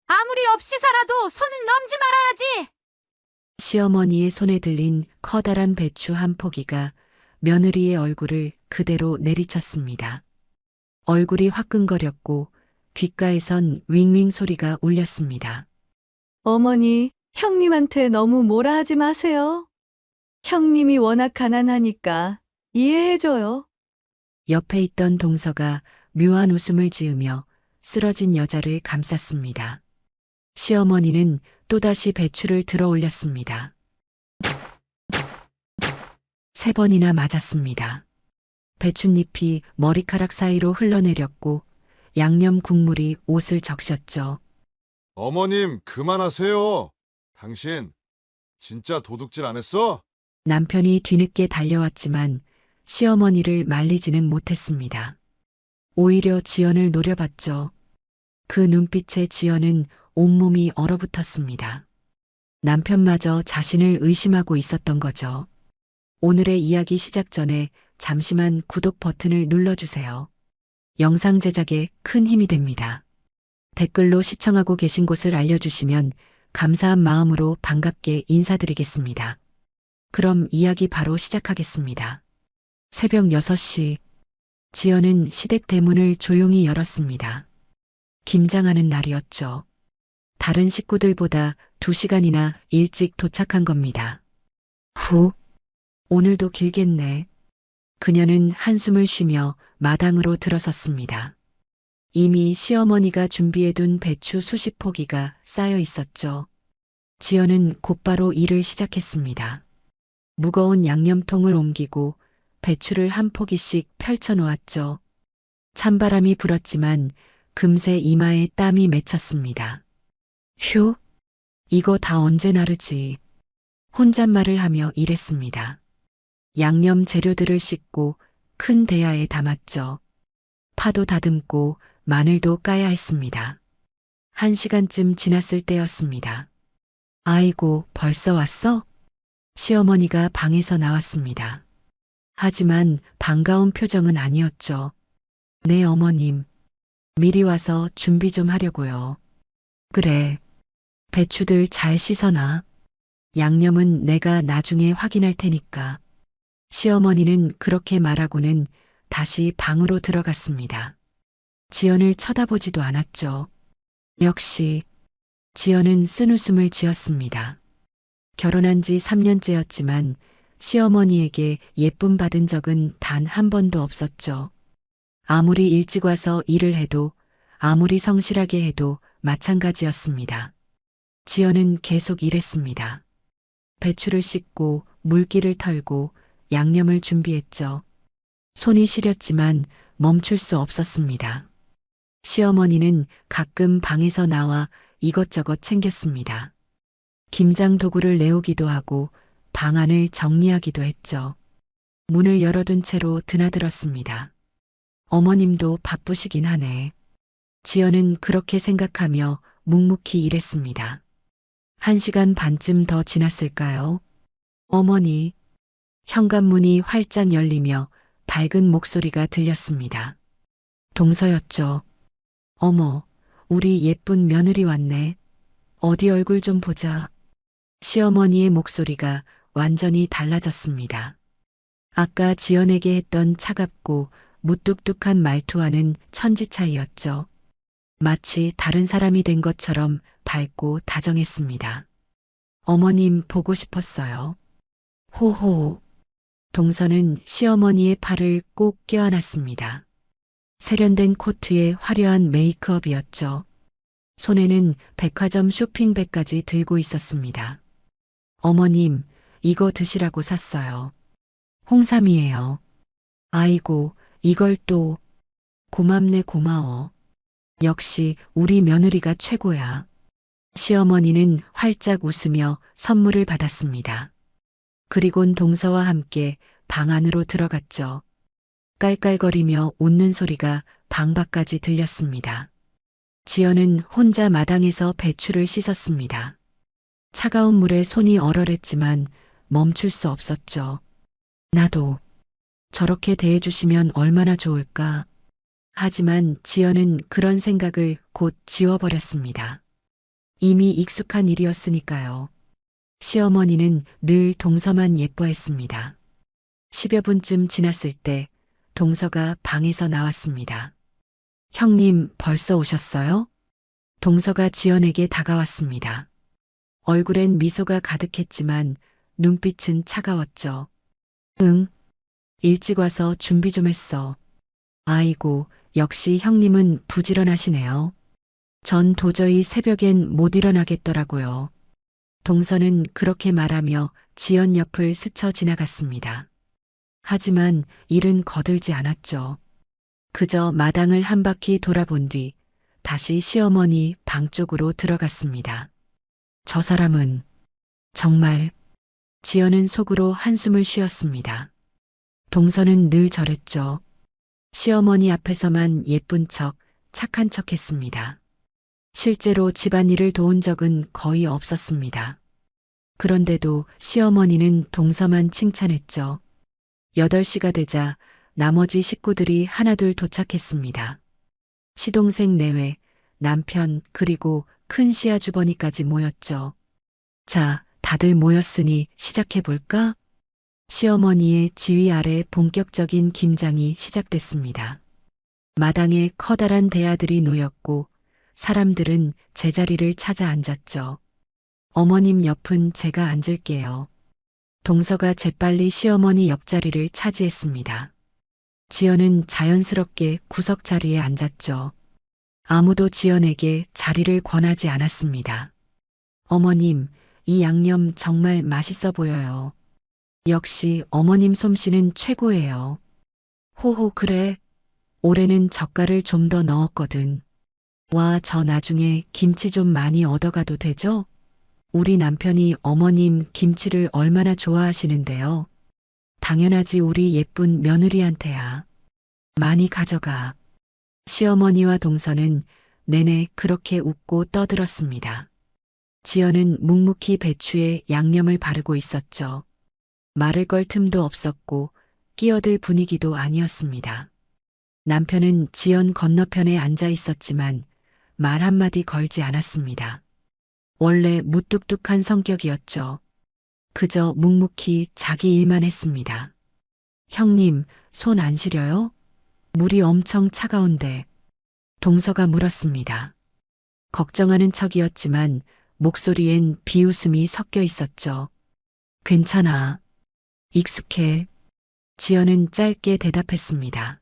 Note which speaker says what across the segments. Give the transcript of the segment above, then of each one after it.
Speaker 1: 아무리 없이 살아도 손은 넘지 말아야지.
Speaker 2: 시어머니의 손에 들린 커다란 배추 한 포기가 며느리의 얼굴을 그대로 내리쳤습니다. 얼굴이 화끈거렸고 귓가에선 윙윙 소리가 울렸습니다.
Speaker 3: 어머니, 형님한테 너무 뭐라 하지 마세요. 형님이 워낙 가난하니까 이해해줘요.
Speaker 2: 옆에 있던 동서가 묘한 웃음을 지으며 쓰러진 여자를 감쌌습니다. 시어머니는 또다시 배추를 들어 올렸습니다. 3번이나 맞았습니다. 배춧잎이 머리카락 사이로 흘러내렸고 양념 국물이 옷을 적셨죠.
Speaker 4: 어머님, 그만하세요. 당신, 진짜 도둑질 안 했어?
Speaker 2: 남편이 뒤늦게 달려왔지만 시어머니를 말리지는 못했습니다. 오히려 지연을 노려봤죠. 그 눈빛에 지연은 온몸이 얼어붙었습니다. 남편마저 자신을 의심하고 있었던 거죠. 오늘의 이야기 시작 전에 잠시만 구독 버튼을 눌러주세요. 영상 제작에 큰 힘이 됩니다. 댓글로 시청하고 계신 곳을 알려주시면 감사한 마음으로 반갑게 인사드리겠습니다. 그럼 이야기 바로 시작하겠습니다. 새벽 6시, 지연은 시댁 대문을 조용히 열었습니다. 김장하는 날이었죠. 다른 식구들보다 2시간이나 일찍 도착한 겁니다. 후, 오늘도 길겠네. 그녀는 한숨을 쉬며 마당으로 들어섰습니다. 이미 시어머니가 준비해둔 배추 수십 포기가 쌓여 있었죠. 지연은 곧바로 일을 시작했습니다. 무거운 양념통을 옮기고 배추를 한 포기씩 펼쳐 놓았죠. 찬바람이 불었지만 금세 이마에 땀이 맺혔습니다. 휴, 이거 다 언제 나르지? 혼잣말을 하며 일했습니다. 양념 재료들을 씻고 큰 대야에 담았죠. 파도 다듬고 마늘도 까야 했습니다. 1시간쯤 지났을 때였습니다. 아이고, 벌써 왔어? 시어머니가 방에서 나왔습니다. 하지만 반가운 표정은 아니었죠. 네, 어머님. 미리 와서 준비 좀 하려고요. 그래. 배추들 잘 씻어놔. 양념은 내가 나중에 확인할 테니까. 시어머니는 그렇게 말하고는 다시 방으로 들어갔습니다. 지연을 쳐다보지도 않았죠. 역시 지연은 쓴웃음을 지었습니다. 결혼한 지 3년째였지만 시어머니에게 예쁨 받은 적은 단 한 번도 없었죠. 아무리 일찍 와서 일을 해도 아무리 성실하게 해도 마찬가지였습니다. 지연은 계속 일했습니다. 배추를 씻고 물기를 털고 양념을 준비했죠. 손이 시렸지만 멈출 수 없었습니다. 시어머니는 가끔 방에서 나와 이것저것 챙겼습니다. 김장 도구를 내오기도 하고 방안을 정리하기도 했죠. 문을 열어둔 채로 드나들었습니다. 어머님도 바쁘시긴 하네. 지연은 그렇게 생각하며 묵묵히 일했습니다. 1시간 반쯤 더 지났을까요? 어머니, 현관문이 활짝 열리며 밝은 목소리가 들렸습니다. 동서였죠. 어머, 우리 예쁜 며느리 왔네. 어디 얼굴 좀 보자. 시어머니의 목소리가 완전히 달라졌습니다. 아까 지연에게 했던 차갑고 무뚝뚝한 말투와는 천지 차이였죠. 마치 다른 사람이 된 것처럼 밝고 다정했습니다. 어머님 보고 싶었어요. 호호. 동서는 시어머니의 팔을 꼭 껴안았습니다. 세련된 코트에 화려한 메이크업이었죠. 손에는 백화점 쇼핑백까지 들고 있었습니다. 어머님, 이거 드시라고 샀어요. 홍삼이에요. 아이고, 이걸 또. 고맙네, 고마워. 역시 우리 며느리가 최고야. 시어머니는 활짝 웃으며 선물을 받았습니다. 그리곤 동서와 함께 방 안으로 들어갔죠. 깔깔거리며 웃는 소리가 방 밖까지 들렸습니다. 지연은 혼자 마당에서 배추를 씻었습니다. 차가운 물에 손이 얼얼했지만 멈출 수 없었죠. 나도 저렇게 대해주시면 얼마나 좋을까. 하지만 지연은 그런 생각을 곧 지워버렸습니다. 이미 익숙한 일이었으니까요. 시어머니는 늘 동서만 예뻐했습니다. 10여 분쯤 지났을 때 동서가 방에서 나왔습니다. 형님 벌써 오셨어요? 동서가 지연에게 다가왔습니다. 얼굴엔 미소가 가득했지만 눈빛은 차가웠죠. 응. 일찍 와서 준비 좀 했어. 아이고, 역시 형님은 부지런하시네요. 전 도저히 새벽엔 못 일어나겠더라고요. 동서는 그렇게 말하며 지연 옆을 스쳐 지나갔습니다. 하지만 일은 거들지 않았죠. 그저 마당을 한 바퀴 돌아본 뒤 다시 시어머니 방 쪽으로 들어갔습니다. 저 사람은 정말. 지연은 속으로 한숨을 쉬었습니다. 동서는 늘 저랬죠. 시어머니 앞에서만 예쁜 척, 착한 척 했습니다. 실제로 집안일을 도운 적은 거의 없었습니다. 그런데도 시어머니는 동서만 칭찬했죠. 8시가 되자 나머지 식구들이 하나둘 도착했습니다. 시동생 내외, 남편, 그리고 큰 시아주버니까지 모였죠. 자, 다들 모였으니 시작해볼까? 시어머니의 지휘 아래 본격적인 김장이 시작됐습니다. 마당에 커다란 대야들이 놓였고 사람들은 제자리를 찾아 앉았죠. 어머님 옆은 제가 앉을게요. 동서가 재빨리 시어머니 옆자리를 차지했습니다. 지연은 자연스럽게 구석 자리에 앉았죠. 아무도 지연에게 자리를 권하지 않았습니다. 어머님, 이 양념 정말 맛있어 보여요. 역시 어머님 솜씨는 최고예요. 호호, 그래. 올해는 젓갈을 좀 더 넣었거든. 와, 저 나중에 김치 좀 많이 얻어가도 되죠? 우리 남편이 어머님 김치를 얼마나 좋아하시는데요. 당연하지, 우리 예쁜 며느리한테야. 많이 가져가. 시어머니와 동서는 내내 그렇게 웃고 떠들었습니다. 지연은 묵묵히 배추에 양념을 바르고 있었죠. 말을 걸 틈도 없었고 끼어들 분위기도 아니었습니다. 남편은 지연 건너편에 앉아 있었지만 말 한마디 걸지 않았습니다. 원래 무뚝뚝한 성격이었죠. 그저 묵묵히 자기 일만 했습니다. 형님, 손 안 시려요? 물이 엄청 차가운데. 동서가 물었습니다. 걱정하는 척이었지만 목소리엔 비웃음이 섞여 있었죠. 괜찮아. 익숙해. 지연은 짧게 대답했습니다.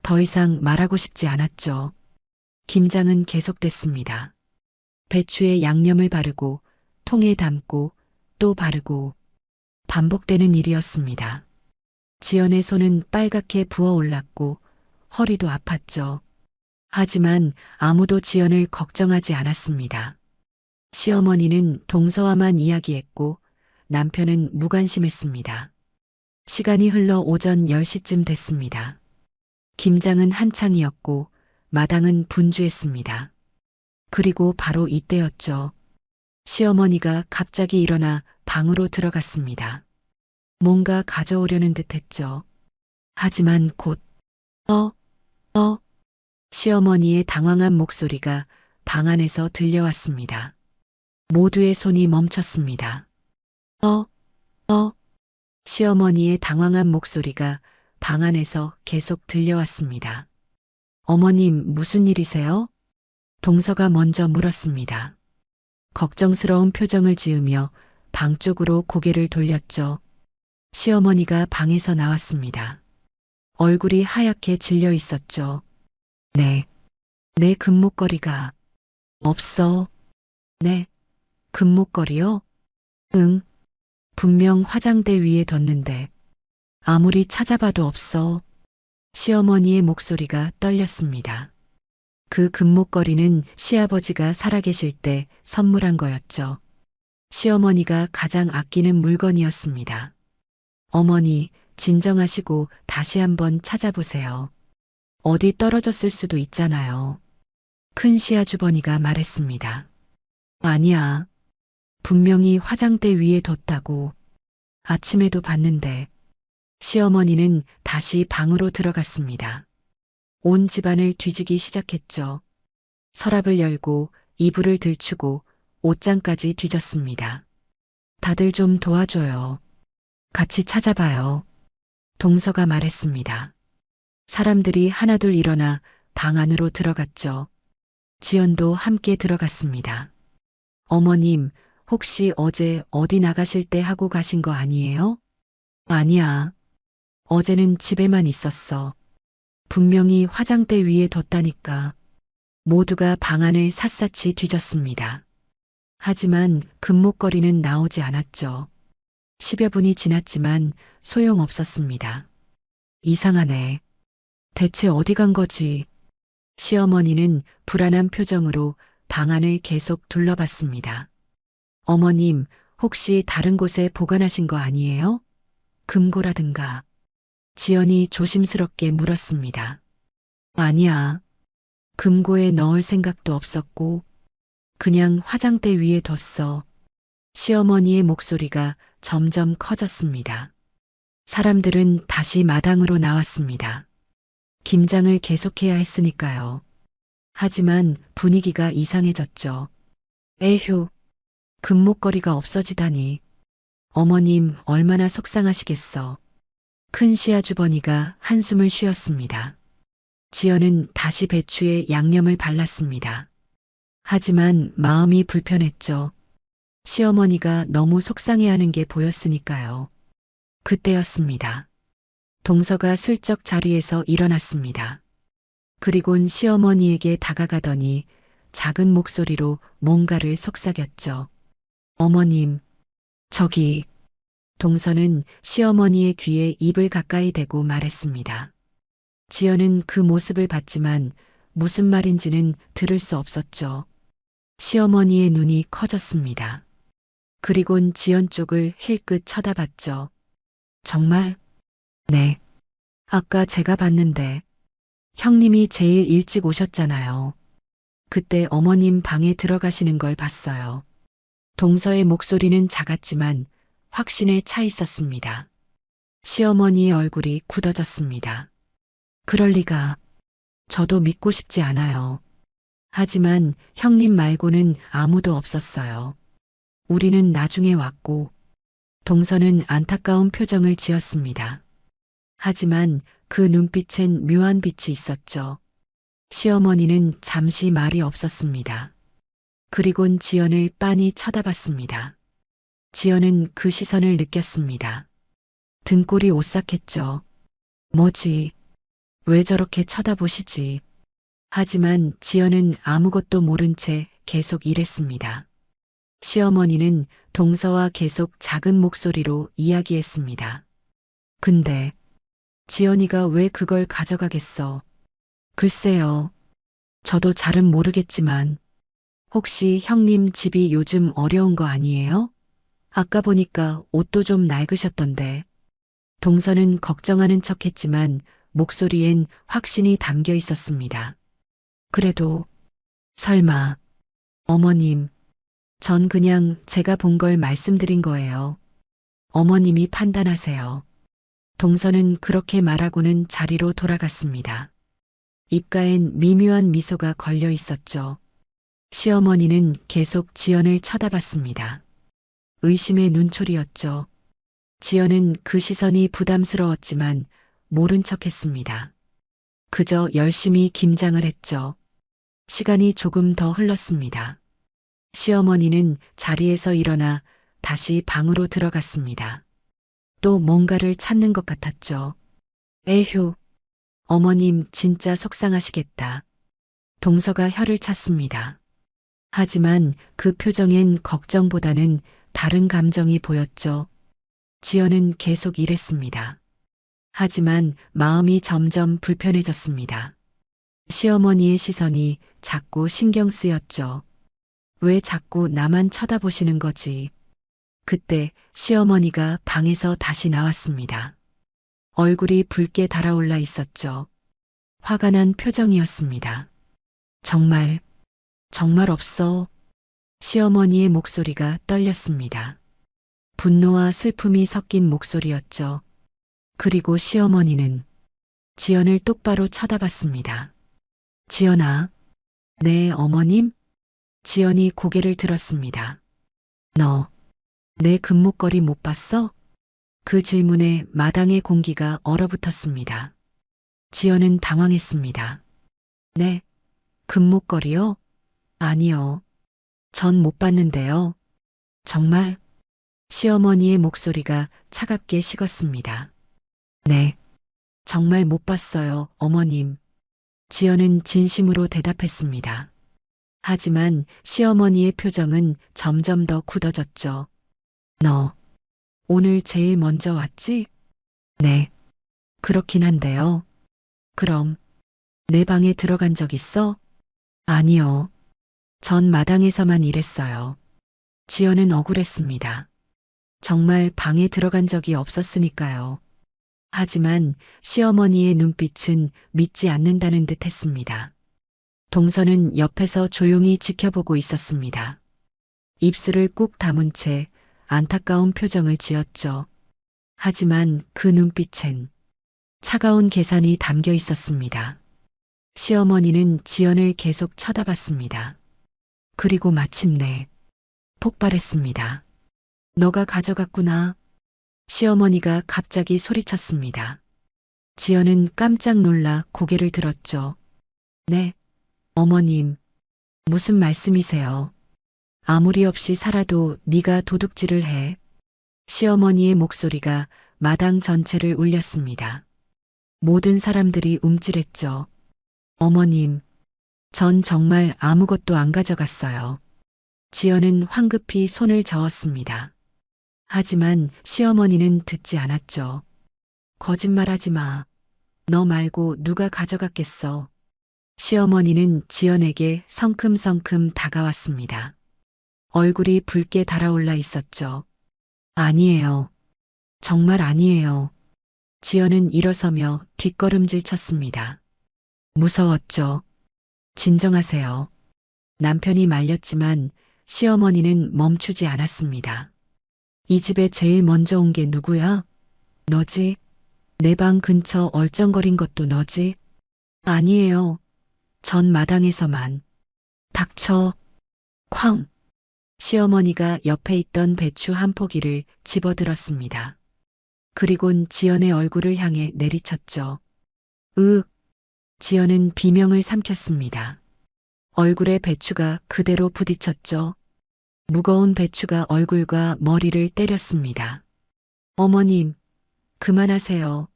Speaker 2: 더 이상 말하고 싶지 않았죠. 김장은 계속됐습니다. 배추에 양념을 바르고 통에 담고 또 바르고 반복되는 일이었습니다. 지연의 손은 빨갛게 부어올랐고 허리도 아팠죠. 하지만 아무도 지연을 걱정하지 않았습니다. 시어머니는 동서와만 이야기했고 남편은 무관심했습니다. 시간이 흘러 오전 10시쯤 됐습니다. 김장은 한창이었고 마당은 분주했습니다. 그리고 바로 이때였죠. 시어머니가 갑자기 일어나 방으로 들어갔습니다. 뭔가 가져오려는 듯했죠. 하지만 곧 시어머니의 당황한 목소리가 방 안에서 들려왔습니다. 모두의 손이 멈췄습니다. 시어머니의 당황한 목소리가 방 안에서 계속 들려왔습니다. 어머님, 무슨 일이세요? 동서가 먼저 물었습니다. 걱정스러운 표정을 지으며 방 쪽으로 고개를 돌렸죠. 시어머니가 방에서 나왔습니다. 얼굴이 하얗게 질려 있었죠. 네. 내 금목걸이가 없어. 네. 금목걸이요? 응. 분명 화장대 위에 뒀는데 아무리 찾아봐도 없어. 시어머니의 목소리가 떨렸습니다. 그 금목걸이는 시아버지가 살아계실 때 선물한 거였죠. 시어머니가 가장 아끼는 물건이었습니다. 어머니, 진정하시고 다시 한번 찾아보세요. 어디 떨어졌을 수도 있잖아요. 큰 시아주버니가 말했습니다. 아니야. 분명히 화장대 위에 뒀다고. 아침에도 봤는데. 시어머니는 다시 방으로 들어갔습니다. 온 집안을 뒤지기 시작했죠. 서랍을 열고 이불을 들추고 옷장까지 뒤졌습니다. 다들 좀 도와줘요. 같이 찾아봐요. 동서가 말했습니다. 사람들이 하나둘 일어나 방 안으로 들어갔죠. 지연도 함께 들어갔습니다. 어머님, 혹시 어제 어디 나가실 때 하고 가신 거 아니에요? 아니야. 어제는 집에만 있었어. 분명히 화장대 위에 뒀다니까. 모두가 방 안을 샅샅이 뒤졌습니다. 하지만 금목걸이는 나오지 않았죠. 10여 분이 지났지만 소용없었습니다. 이상하네. 대체 어디 간 거지? 시어머니는 불안한 표정으로 방 안을 계속 둘러봤습니다. 어머님, 혹시 다른 곳에 보관하신 거 아니에요? 금고라든가. 지연이 조심스럽게 물었습니다. 아니야. 금고에 넣을 생각도 없었고, 그냥 화장대 위에 뒀어. 시어머니의 목소리가 점점 커졌습니다. 사람들은 다시 마당으로 나왔습니다. 김장을 계속해야 했으니까요. 하지만 분위기가 이상해졌죠. 에휴, 금목걸이가 없어지다니. 어머님 얼마나 속상하시겠어. 큰 시아주버니가 한숨을 쉬었습니다. 지연은 다시 배추에 양념을 발랐습니다. 하지만 마음이 불편했죠. 시어머니가 너무 속상해하는 게 보였으니까요. 그때였습니다. 동서가 슬쩍 자리에서 일어났습니다. 그리곤 시어머니에게 다가가더니 작은 목소리로 뭔가를 속삭였죠. 어머님, 저기. 동서는 시어머니의 귀에 입을 가까이 대고 말했습니다. 지연은 그 모습을 봤지만 무슨 말인지는 들을 수 없었죠. 시어머니의 눈이 커졌습니다. 그리곤 지연 쪽을 힐끗 쳐다봤죠. 정말? 네. 아까 제가 봤는데 형님이 제일 일찍 오셨잖아요. 그때 어머님 방에 들어가시는 걸 봤어요. 동서의 목소리는 작았지만 확신에 차 있었습니다. 시어머니의 얼굴이 굳어졌습니다. 그럴 리가. 저도 믿고 싶지 않아요. 하지만 형님 말고는 아무도 없었어요. 우리는 나중에 왔고. 동서는 안타까운 표정을 지었습니다. 하지만 그 눈빛엔 묘한 빛이 있었죠. 시어머니는 잠시 말이 없었습니다. 그리곤 지연을 빤히 쳐다봤습니다. 지연은 그 시선을 느꼈습니다. 등골이 오싹했죠. 뭐지? 왜 저렇게 쳐다보시지? 하지만 지연은 아무것도 모른 채 계속 일했습니다. 시어머니는 동서와 계속 작은 목소리로 이야기했습니다. 근데 지연이가 왜 그걸 가져가겠어? 글쎄요. 저도 잘은 모르겠지만 혹시 형님 집이 요즘 어려운 거 아니에요? 아까 보니까 옷도 좀 낡으셨던데. 동서는 걱정하는 척했지만 목소리엔 확신이 담겨 있었습니다. 그래도 설마. 어머님, 전 그냥 제가 본 걸 말씀드린 거예요. 어머님이 판단하세요. 동서는 그렇게 말하고는 자리로 돌아갔습니다. 입가엔 미묘한 미소가 걸려 있었죠. 시어머니는 계속 지연을 쳐다봤습니다. 의심의 눈초리였죠. 지연은 그 시선이 부담스러웠지만 모른 척했습니다. 그저 열심히 김장을 했죠. 시간이 조금 더 흘렀습니다. 시어머니는 자리에서 일어나 다시 방으로 들어갔습니다. 또 뭔가를 찾는 것 같았죠. 에휴, 어머님 진짜 속상하시겠다. 동서가 혀를 찼습니다. 하지만 그 표정엔 걱정보다는 다른 감정이 보였죠. 지연은 계속 일했습니다. 하지만 마음이 점점 불편해졌습니다. 시어머니의 시선이 자꾸 신경 쓰였죠. 왜 자꾸 나만 쳐다보시는 거지? 그때 시어머니가 방에서 다시 나왔습니다. 얼굴이 붉게 달아올라 있었죠. 화가 난 표정이었습니다. 정말 없어. 시어머니의 목소리가 떨렸습니다. 분노와 슬픔이 섞인 목소리였죠. 그리고 시어머니는 지연을 똑바로 쳐다봤습니다. 지연아. 네, 어머님? 지연이 고개를 들었습니다. 너, 내 금목걸이 못 봤어? 그 질문에 마당의 공기가 얼어붙었습니다. 지연은 당황했습니다. 네, 금목걸이요? 아니요. 전 못 봤는데요. 정말? 시어머니의 목소리가 차갑게 식었습니다. 네, 정말 못 봤어요, 어머님. 지연은 진심으로 대답했습니다. 하지만 시어머니의 표정은 점점 더 굳어졌죠. 너, 오늘 제일 먼저 왔지? 네, 그렇긴 한데요. 그럼, 내 방에 들어간 적 있어? 아니요. 전 마당에서만 일했어요. 지연은 억울했습니다. 정말 방에 들어간 적이 없었으니까요. 하지만 시어머니의 눈빛은 믿지 않는다는 듯 했습니다. 동서는 옆에서 조용히 지켜보고 있었습니다. 입술을 꾹 다문 채 안타까운 표정을 지었죠. 하지만 그 눈빛엔 차가운 계산이 담겨 있었습니다. 시어머니는 지연을 계속 쳐다봤습니다. 그리고 마침내 폭발했습니다. 너가 가져갔구나. 시어머니가 갑자기 소리쳤습니다. 지연은 깜짝 놀라 고개를 들었죠. 네, 어머님, 무슨 말씀이세요? 아무리 없이 살아도 네가 도둑질을 해. 시어머니의 목소리가 마당 전체를 울렸습니다. 모든 사람들이 움찔했죠. 어머님, 전 정말 아무것도 안 가져갔어요. 지연은 황급히 손을 저었습니다. 하지만 시어머니는 듣지 않았죠. 거짓말하지 마. 너 말고 누가 가져갔겠어. 시어머니는 지연에게 성큼성큼 다가왔습니다. 얼굴이 붉게 달아올라 있었죠. 아니에요. 정말 아니에요. 지연은 일어서며 뒷걸음질 쳤습니다. 무서웠죠. 진정하세요. 남편이 말렸지만 시어머니는 멈추지 않았습니다. 이 집에 제일 먼저 온 게 누구야? 너지? 내 방 근처 얼쩡거린 것도 너지? 아니에요. 전 마당에서만. 닥쳐. 쾅. 시어머니가 옆에 있던 배추 한 포기를 집어들었습니다. 그리곤 지연의 얼굴을 향해 내리쳤죠. 으윽. 지연은 비명을 삼켰습니다. 얼굴에 배추가 그대로 부딪혔죠. 무거운 배추가 얼굴과 머리를 때렸습니다. 어머님, 그만하세요.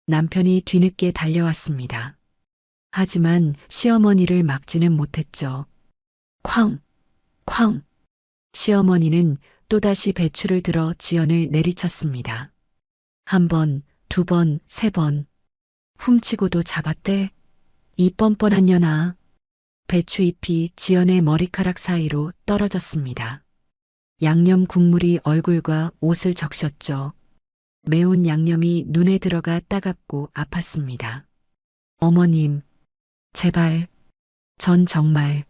Speaker 2: 남편이 뒤늦게 달려왔습니다. 하지만 시어머니를 막지는 못했죠. 쾅! 쾅! 시어머니는 또다시 배추를 들어 지연을 내리쳤습니다. 한 번, 두 번, 세 번. 훔치고도 잡았대. 이 뻔뻔한 년아. 배추잎이 지연의 머리카락 사이로 떨어졌습니다. 양념 국물이 얼굴과 옷을 적셨죠. 매운 양념이 눈에 들어가 따갑고 아팠습니다. 어머님, 제발, 전 정말.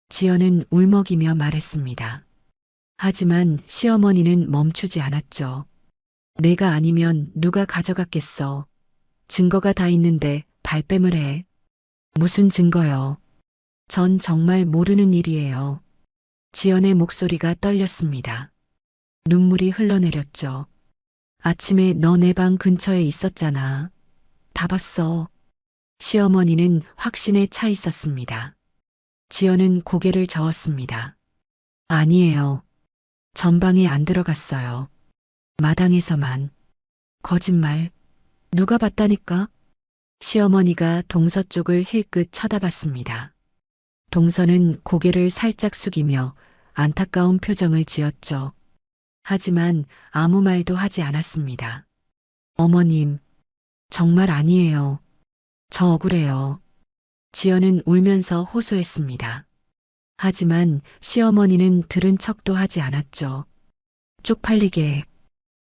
Speaker 2: 지연은 울먹이며 말했습니다. 하지만 시어머니는 멈추지 않았죠. 내가 아니면 누가 가져갔겠어. 증거가 다 있는데 발뺌을 해. 무슨 증거요? 전 정말 모르는 일이에요. 지연의 목소리가 떨렸습니다. 눈물이 흘러내렸죠. 아침에 너 내 방 근처에 있었잖아. 다 봤어. 시어머니는 확신에 차 있었습니다. 지연은 고개를 저었습니다. 아니에요. 전방에 안 들어갔어요. 마당에서만. 거짓말. 누가 봤다니까? 시어머니가 동서 쪽을 힐끗 쳐다봤습니다. 동서는 고개를 살짝 숙이며 안타까운 표정을 지었죠. 하지만 아무 말도 하지 않았습니다. 어머님, 정말 아니에요. 저 억울해요. 지연은 울면서 호소했습니다. 하지만 시어머니는 들은 척도 하지 않았죠. 쪽팔리게.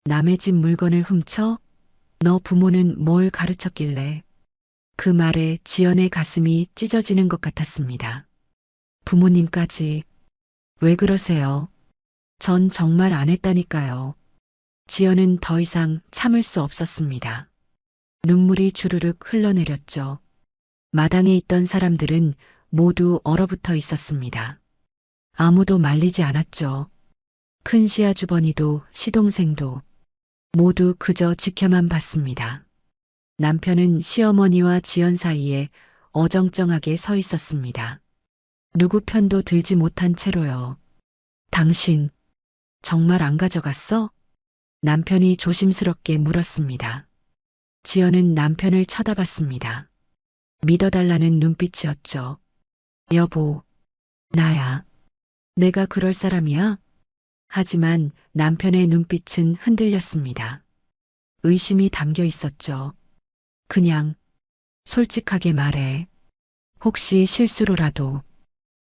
Speaker 2: 남의 집 물건을 훔쳐? 너 부모는 뭘 가르쳤길래? 그 말에 지연의 가슴이 찢어지는 것 같았습니다. 부모님까지. 왜 그러세요? 전 정말 안 했다니까요. 지연은 더 이상 참을 수 없었습니다. 눈물이 주르륵 흘러내렸죠. 마당에 있던 사람들은 모두 얼어붙어 있었습니다. 아무도 말리지 않았죠. 큰 시아 주버니도 시동생도 모두 그저 지켜만 봤습니다. 남편은 시어머니와 지연 사이에 어정쩡하게 서 있었습니다. 누구 편도 들지 못한 채로요. 당신 정말 안 가져갔어? 남편이 조심스럽게 물었습니다. 지연은 남편을 쳐다봤습니다. 믿어달라는 눈빛이었죠. 여보, 나야. 내가 그럴 사람이야? 하지만 남편의 눈빛은 흔들렸습니다. 의심이 담겨 있었죠. 그냥 솔직하게 말해. 혹시 실수로라도.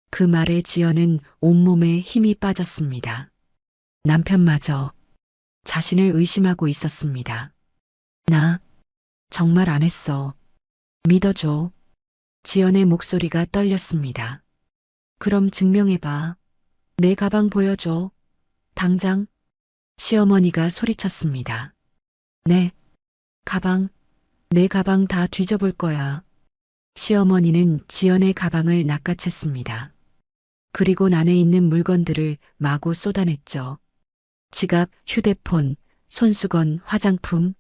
Speaker 2: 그 말에 지연은 온몸에 힘이 빠졌습니다. 남편마저 자신을 의심하고 있었습니다. 나 정말 안 했어. 믿어줘. 지연의 목소리가 떨렸습니다. 그럼 증명해봐. 내 가방 보여줘. 당장. 시어머니가 소리쳤습니다. 네. 가방. 내 가방 다 뒤져볼 거야. 시어머니는 지연의 가방을 낚아챘습니다. 그리고 안에 있는 물건들을 마구 쏟아냈죠. 지갑, 휴대폰, 손수건, 화장품,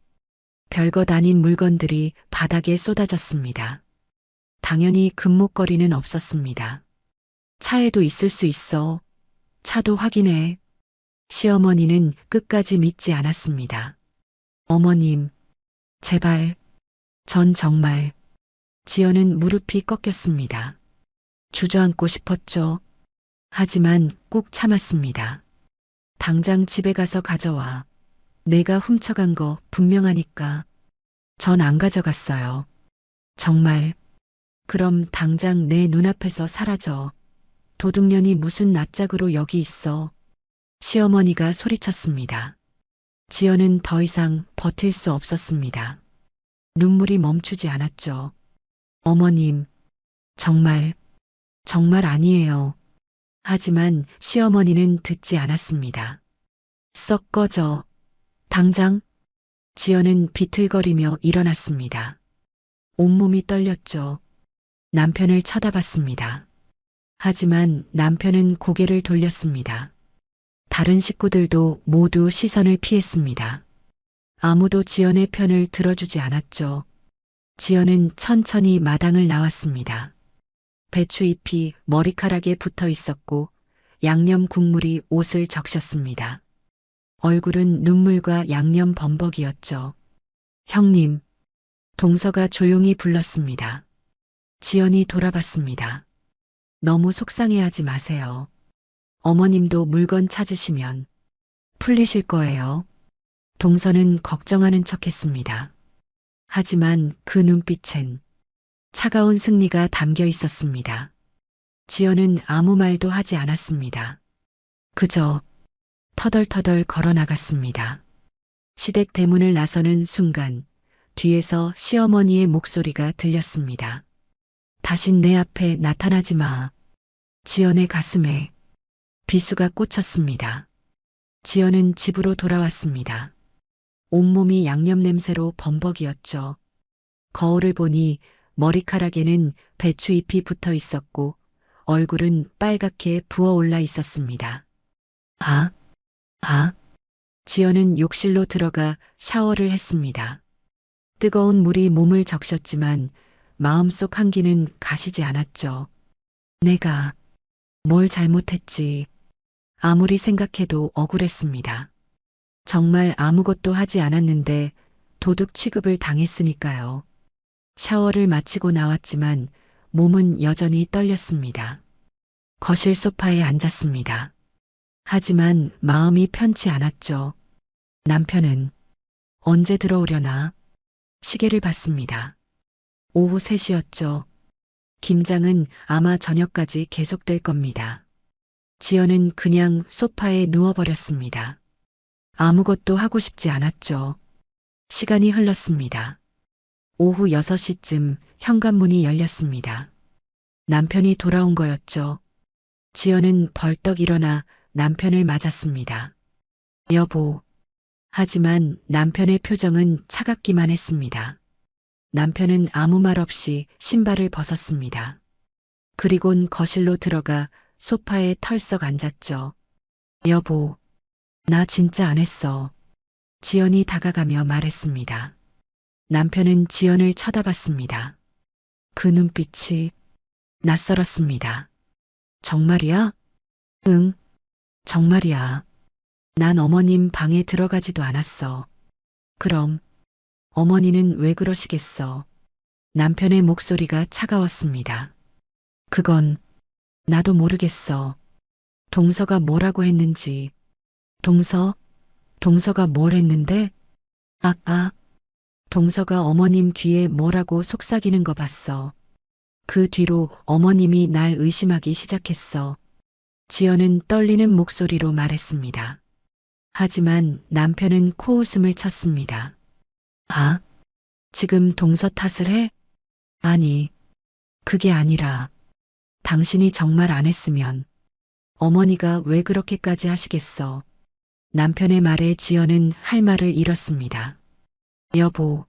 Speaker 2: 별것 아닌 물건들이 바닥에 쏟아졌습니다. 당연히 금목걸이는 없었습니다. 차에도 있을 수 있어. 차도 확인해. 시어머니는 끝까지 믿지 않았습니다. 어머님, 제발. 전 정말. 지연은 무릎이 꺾였습니다. 주저앉고 싶었죠. 하지만 꾹 참았습니다. 당장 집에 가서 가져와. 내가 훔쳐간 거 분명하니까. 전 안 가져갔어요. 정말. 그럼 당장 내 눈앞에서 사라져. 도둑년이 무슨 낯짝으로 여기 있어. 시어머니가 소리쳤습니다. 지연은 더 이상 버틸 수 없었습니다. 눈물이 멈추지 않았죠. 어머님, 정말 아니에요. 하지만 시어머니는 듣지 않았습니다. 썩 꺼져. 당장. 지연은 비틀거리며 일어났습니다. 온몸이 떨렸죠. 남편을 쳐다봤습니다. 하지만 남편은 고개를 돌렸습니다. 다른 식구들도 모두 시선을 피했습니다. 아무도 지연의 편을 들어주지 않았죠. 지연은 천천히 마당을 나왔습니다. 배추잎이 머리카락에 붙어 있었고 양념 국물이 옷을 적셨습니다. 얼굴은 눈물과 양념 범벅이었죠. 형님, 동서가 조용히 불렀습니다. 지연이 돌아봤습니다. 너무 속상해하지 마세요. 어머님도 물건 찾으시면 풀리실 거예요. 동서는 걱정하는 척했습니다. 하지만 그 눈빛엔 차가운 승리가 담겨 있었습니다. 지연은 아무 말도 하지 않았습니다. 그저 터덜터덜 걸어 나갔습니다. 시댁 대문을 나서는 순간 뒤에서 시어머니의 목소리가 들렸습니다. 다신 내 앞에 나타나지 마. 지연의 가슴에 비수가 꽂혔습니다. 지연은 집으로 돌아왔습니다. 온몸이 양념 냄새로 범벅이었죠. 거울을 보니 머리카락에는 배추잎이 붙어 있었고 얼굴은 빨갛게 부어올라 있었습니다. 지연은 욕실로 들어가 샤워를 했습니다. 뜨거운 물이 몸을 적셨지만 마음속 한기는 가시지 않았죠. 내가 뭘 잘못했지. 아무리 생각해도 억울했습니다. 정말 아무것도 하지 않았는데 도둑 취급을 당했으니까요. 샤워를 마치고 나왔지만 몸은 여전히 떨렸습니다. 거실 소파에 앉았습니다. 하지만 마음이 편치 않았죠. 남편은 언제 들어오려나? 시계를 봤습니다. 오후 3시였죠. 김장은 아마 저녁까지 계속될 겁니다. 지연은 그냥 소파에 누워버렸습니다. 아무것도 하고 싶지 않았죠. 시간이 흘렀습니다. 오후 6시쯤 현관문이 열렸습니다. 남편이 돌아온 거였죠. 지연은 벌떡 일어나 남편을 맞았습니다. 여보. 하지만 남편의 표정은 차갑기만 했습니다. 남편은 아무 말 없이 신발을 벗었습니다. 그리곤 거실로 들어가 소파에 털썩 앉았죠. 여보, 나 진짜 안 했어. 지연이 다가가며 말했습니다. 남편은 지연을 쳐다봤습니다. 그 눈빛이 낯설었습니다. 정말이야? 응, 정말이야. 난 어머님 방에 들어가지도 않았어. 그럼 어머니는 왜 그러시겠어? 남편의 목소리가 차가웠습니다. 그건 나도 모르겠어. 동서가 뭐라고 했는지. 동서가 뭘 했는데? 동서가 어머님 귀에 뭐라고 속삭이는 거 봤어. 그 뒤로 어머님이 날 의심하기 시작했어. 지연은 떨리는 목소리로 말했습니다. 하지만 남편은 코웃음을 쳤습니다. 지금 동서 탓을 해? 아니, 그게 아니라 당신이 정말 안 했으면 어머니가 왜 그렇게까지 하시겠어? 남편의 말에 지연은 할 말을 잃었습니다. 여보,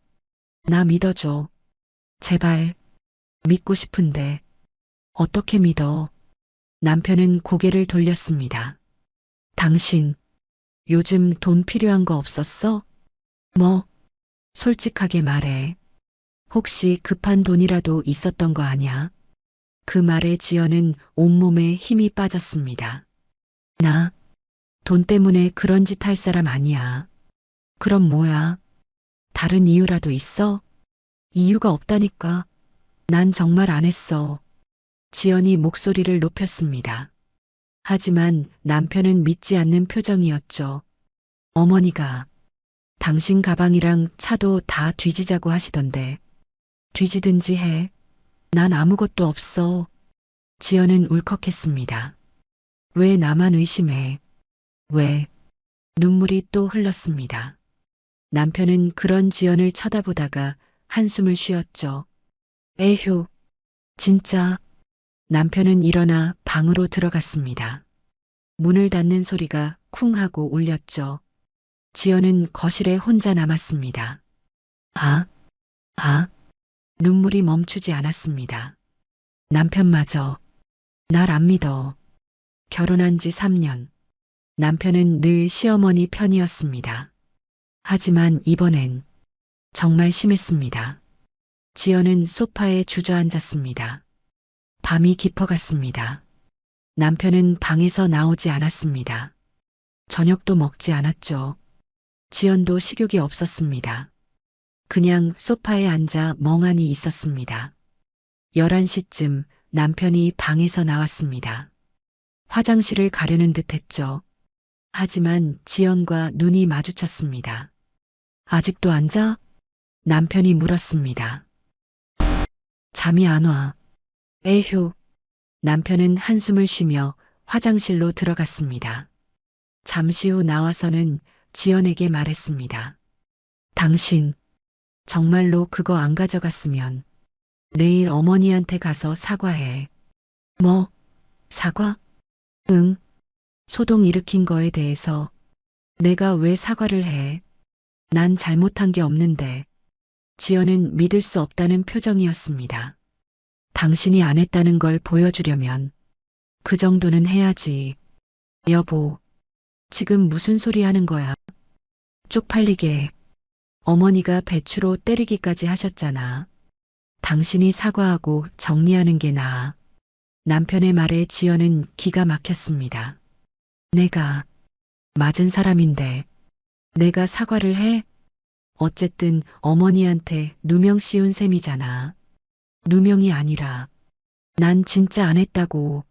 Speaker 2: 나 믿어줘. 제발, 믿고 싶은데 어떻게 믿어? 남편은 고개를 돌렸습니다. 당신, 요즘 돈 필요한 거 없었어? 솔직하게 말해. 혹시 급한 돈이라도 있었던 거 아냐? 그 말에 지연은 온몸에 힘이 빠졌습니다. 나, 돈 때문에 그런 짓 할 사람 아니야. 그럼 뭐야? 다른 이유라도 있어? 이유가 없다니까. 난 정말 안 했어. 지연이 목소리를 높였습니다. 하지만 남편은 믿지 않는 표정이었죠. 어머니가 당신 가방이랑 차도 다 뒤지자고 하시던데. 뒤지든지 해. 난 아무것도 없어. 지연은 울컥했습니다. 왜 나만 의심해? 왜? 눈물이 또 흘렀습니다. 남편은 그런 지연을 쳐다보다가 한숨을 쉬었죠. 에휴, 진짜. 남편은 일어나 방으로 들어갔습니다. 문을 닫는 소리가 쿵 하고 울렸죠. 지연은 거실에 혼자 남았습니다. 눈물이 멈추지 않았습니다. 남편마저 날 안 믿어. 결혼한 지 3년. 남편은 늘 시어머니 편이었습니다. 하지만 이번엔 정말 심했습니다. 지연은 소파에 주저앉았습니다. 밤이 깊어갔습니다. 남편은 방에서 나오지 않았습니다. 저녁도 먹지 않았죠. 지연도 식욕이 없었습니다. 그냥 소파에 앉아 멍하니 있었습니다. 11시쯤 남편이 방에서 나왔습니다. 화장실을 가려는 듯 했죠. 하지만 지연과 눈이 마주쳤습니다. 아직도 앉아? 남편이 물었습니다. 잠이 안 와. 에휴. 남편은 한숨을 쉬며 화장실로 들어갔습니다. 잠시 후 나와서는 지연에게 말했습니다. 당신, 정말로 그거 안 가져갔으면 내일 어머니한테 가서 사과해. 뭐? 사과? 응. 소동 일으킨 거에 대해서 내가 왜 사과를 해? 난 잘못한 게 없는데. 지연은 믿을 수 없다는 표정이었습니다. 당신이 안 했다는 걸 보여주려면 그 정도는 해야지. 여보, 지금 무슨 소리 하는 거야? 쪽팔리게. 어머니가 배추로 때리기까지 하셨잖아. 당신이 사과하고 정리하는 게 나아. 남편의 말에 지연은 기가 막혔습니다. 내가 맞은 사람인데 내가 사과를 해? 어쨌든 어머니한테 누명 씌운 셈이잖아. 누명이 아니라 난 진짜 안 했다고.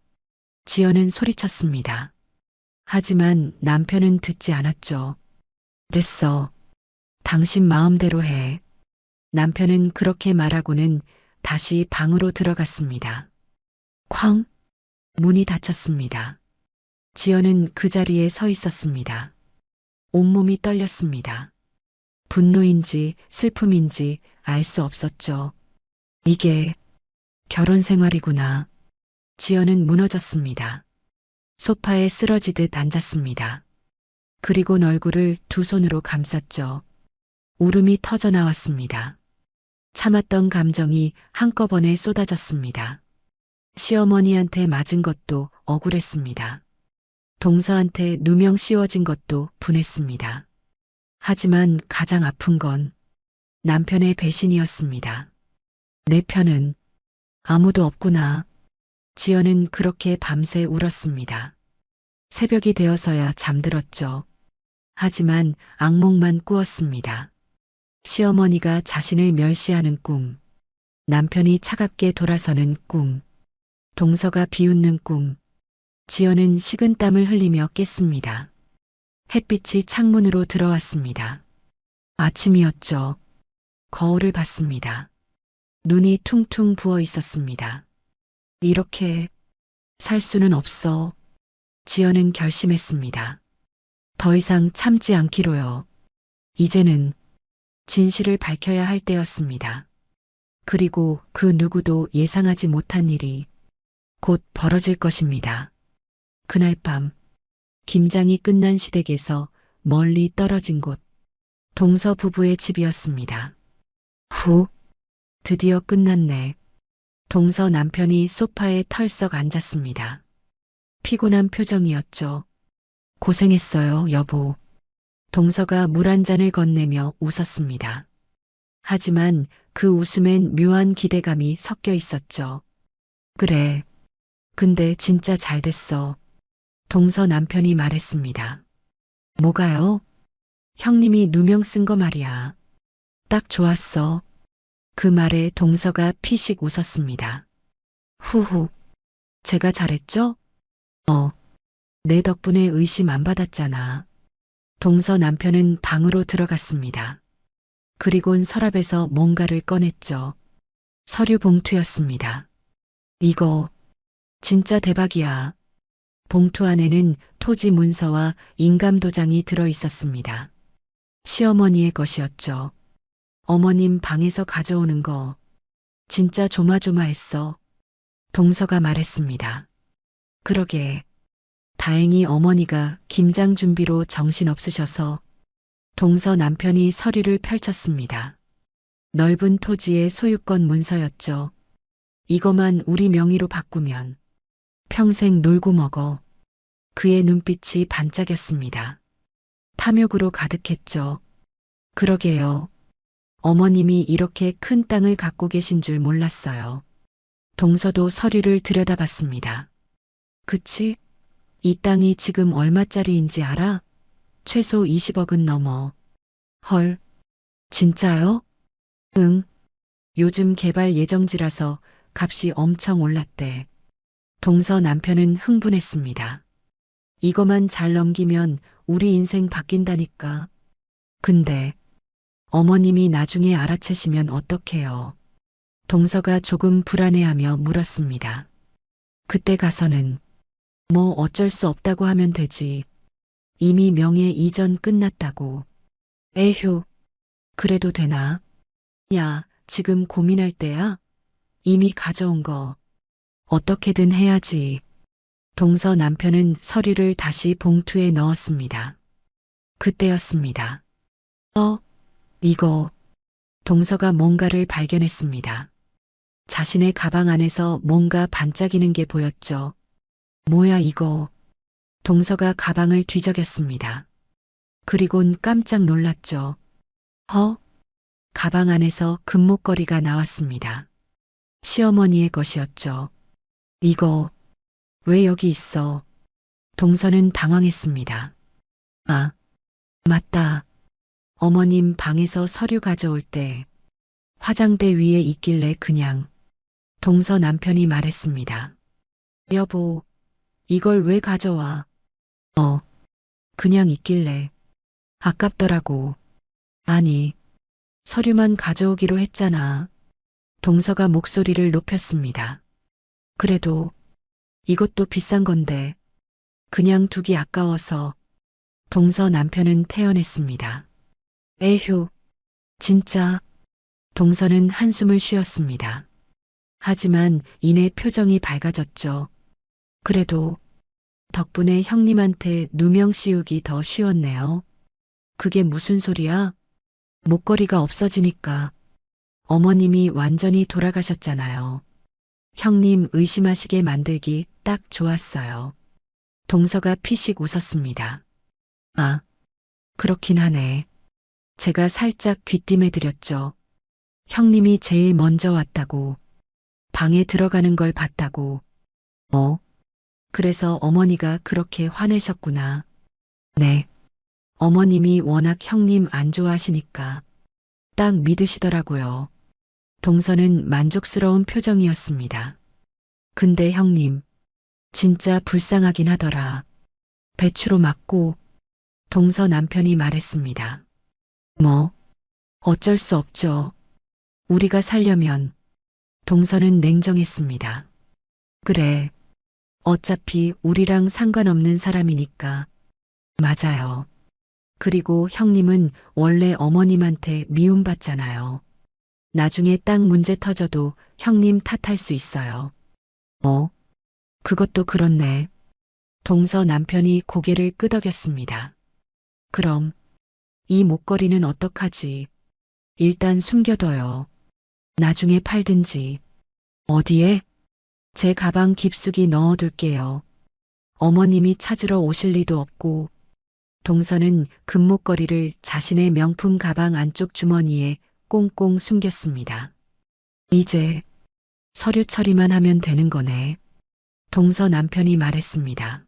Speaker 2: 지연은 소리쳤습니다. 하지만 남편은 듣지 않았죠. 됐어. 당신 마음대로 해. 남편은 그렇게 말하고는 다시 방으로 들어갔습니다. 쾅! 문이 닫혔습니다. 지연은 그 자리에 서 있었습니다. 온몸이 떨렸습니다. 분노인지 슬픔인지 알 수 없었죠. 이게 결혼 생활이구나. 지연은 무너졌습니다. 소파에 쓰러지듯 앉았습니다. 그리고 얼굴을 두 손으로 감쌌죠. 울음이 터져 나왔습니다. 참았던 감정이 한꺼번에 쏟아졌습니다. 시어머니한테 맞은 것도 억울했습니다. 동서한테 누명 씌워진 것도 분했습니다. 하지만 가장 아픈 건 남편의 배신이었습니다. 내 편은 아무도 없구나. 지연은 그렇게 밤새 울었습니다. 새벽이 되어서야 잠들었죠. 하지만 악몽만 꾸었습니다. 시어머니가 자신을 멸시하는 꿈, 남편이 차갑게 돌아서는 꿈, 동서가 비웃는 꿈. 지연은 식은땀을 흘리며 깼습니다. 햇빛이 창문으로 들어왔습니다. 아침이었죠. 거울을 봤습니다. 눈이 퉁퉁 부어 있었습니다. 이렇게 살 수는 없어. 지연은 결심했습니다. 더 이상 참지 않기로요. 이제는 진실을 밝혀야 할 때였습니다. 그리고 그 누구도 예상하지 못한 일이 곧 벌어질 것입니다. 그날 밤, 김장이 끝난 시댁에서 멀리 떨어진 곳, 동서 부부의 집이었습니다. 후, 드디어 끝났네. 동서 남편이 소파에 털썩 앉았습니다. 피곤한 표정이었죠. 고생했어요, 여보. 동서가 물 한 잔을 건네며 웃었습니다. 하지만 그 웃음엔 묘한 기대감이 섞여 있었죠. 그래. 근데 진짜 잘 됐어. 동서 남편이 말했습니다. 뭐가요? 형님이 누명 쓴 거 말이야. 딱 좋았어. 그 말에 동서가 피식 웃었습니다. 후후. 제가 잘했죠? 내 덕분에 의심 안 받았잖아. 동서 남편은 방으로 들어갔습니다. 그리곤 서랍에서 뭔가를 꺼냈죠. 서류 봉투였습니다. 이거 진짜 대박이야. 봉투 안에는 토지 문서와 인감 도장이 들어 있었습니다. 시어머니의 것이었죠. 어머님 방에서 가져오는 거 진짜 조마조마했어. 동서가 말했습니다. 그러게. 다행히 어머니가 김장 준비로 정신없으셔서 동서 남편이 서류를 펼쳤습니다. 넓은 토지의 소유권 문서였죠. 이거만 우리 명의로 바꾸면 평생 놀고 먹어. 그의 눈빛이 반짝였습니다. 탐욕으로 가득했죠. 그러게요. 어머님이 이렇게 큰 땅을 갖고 계신 줄 몰랐어요. 동서도 서류를 들여다봤습니다. 그치? 이 땅이 지금 얼마짜리인지 알아? 최소 20억은 넘어. 헐, 진짜요? 응. 요즘 개발 예정지라서 값이 엄청 올랐대. 동서 남편은 흥분했습니다. 이거만 잘 넘기면 우리 인생 바뀐다니까. 근데 어머님이 나중에 알아채시면 어떡해요? 동서가 조금 불안해하며 물었습니다. 그때 가서는 뭐 어쩔 수 없다고 하면 되지. 이미 명예 이전 끝났다고. 에휴, 그래도 되나? 야, 지금 고민할 때야? 이미 가져온 거 어떻게든 해야지. 동서 남편은 서류를 다시 봉투에 넣었습니다. 그때였습니다. 이거. 동서가 뭔가를 발견했습니다. 자신의 가방 안에서 뭔가 반짝이는 게 보였죠. 뭐야 이거. 동서가 가방을 뒤적였습니다. 그리곤 깜짝 놀랐죠. 가방 안에서 금목걸이가 나왔습니다. 시어머니의 것이었죠. 이거 왜 여기 있어? 동서는 당황했습니다. 아, 맞다. 어머님 방에서 서류 가져올 때 화장대 위에 있길래 그냥. 동서 남편이 말했습니다. 여보, 이걸 왜 가져와? 그냥 있길래. 아깝더라고. 아니, 서류만 가져오기로 했잖아. 동서가 목소리를 높였습니다. 그래도 이것도 비싼 건데 그냥 두기 아까워서. 동서 남편은 태연했습니다. 에휴, 진짜. 동서는 한숨을 쉬었습니다. 하지만 이내 표정이 밝아졌죠. 그래도 덕분에 형님한테 누명 씌우기 더 쉬웠네요. 그게 무슨 소리야? 목걸이가 없어지니까. 어머님이 완전히 돌아가셨잖아요. 형님 의심하시게 만들기 딱 좋았어요. 동서가 피식 웃었습니다. 아, 그렇긴 하네. 제가 살짝 귀띔해 드렸죠. 형님이 제일 먼저 왔다고, 방에 들어가는 걸 봤다고. 그래서 어머니가 그렇게 화내셨구나. 네. 어머님이 워낙 형님 안 좋아하시니까 딱 믿으시더라고요. 동서는 만족스러운 표정이었습니다. 근데 형님, 진짜 불쌍하긴 하더라. 배추로 맞고. 동서 남편이 말했습니다. 뭐, 어쩔 수 없죠. 우리가 살려면. 동서는 냉정했습니다. 그래. 어차피 우리랑 상관없는 사람이니까. 맞아요. 그리고 형님은 원래 어머님한테 미움받잖아요. 나중에 땅 문제 터져도 형님 탓할 수 있어요. 그것도 그렇네. 동서 남편이 고개를 끄덕였습니다. 그럼 이 목걸이는 어떡하지? 일단 숨겨둬요. 나중에 팔든지. 어디에? 제 가방 깊숙이 넣어둘게요. 어머님이 찾으러 오실 리도 없고. 동서는 금목걸이를 자신의 명품 가방 안쪽 주머니에 꽁꽁 숨겼습니다. 이제 서류 처리만 하면 되는 거네. 동서 남편이 말했습니다.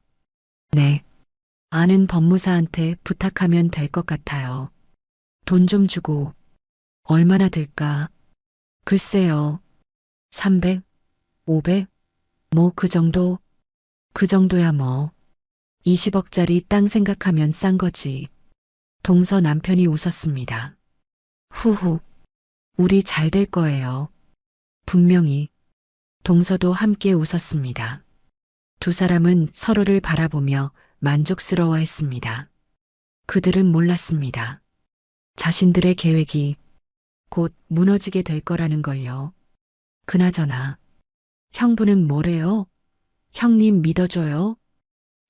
Speaker 2: 네. 아는 법무사한테 부탁하면 될 것 같아요. 돈 좀 주고. 얼마나 들까? 글쎄요. 300? 500? 뭐 그 정도? 그 정도야 뭐. 20억짜리 땅 생각하면 싼 거지. 동서 남편이 웃었습니다. 후후. 우리 잘 될 거예요. 분명히. 동서도 함께 웃었습니다. 두 사람은 서로를 바라보며 만족스러워했습니다. 그들은 몰랐습니다. 자신들의 계획이 곧 무너지게 될 거라는 걸요. 그나저나 형부는 뭐래요? 형님 믿어줘요?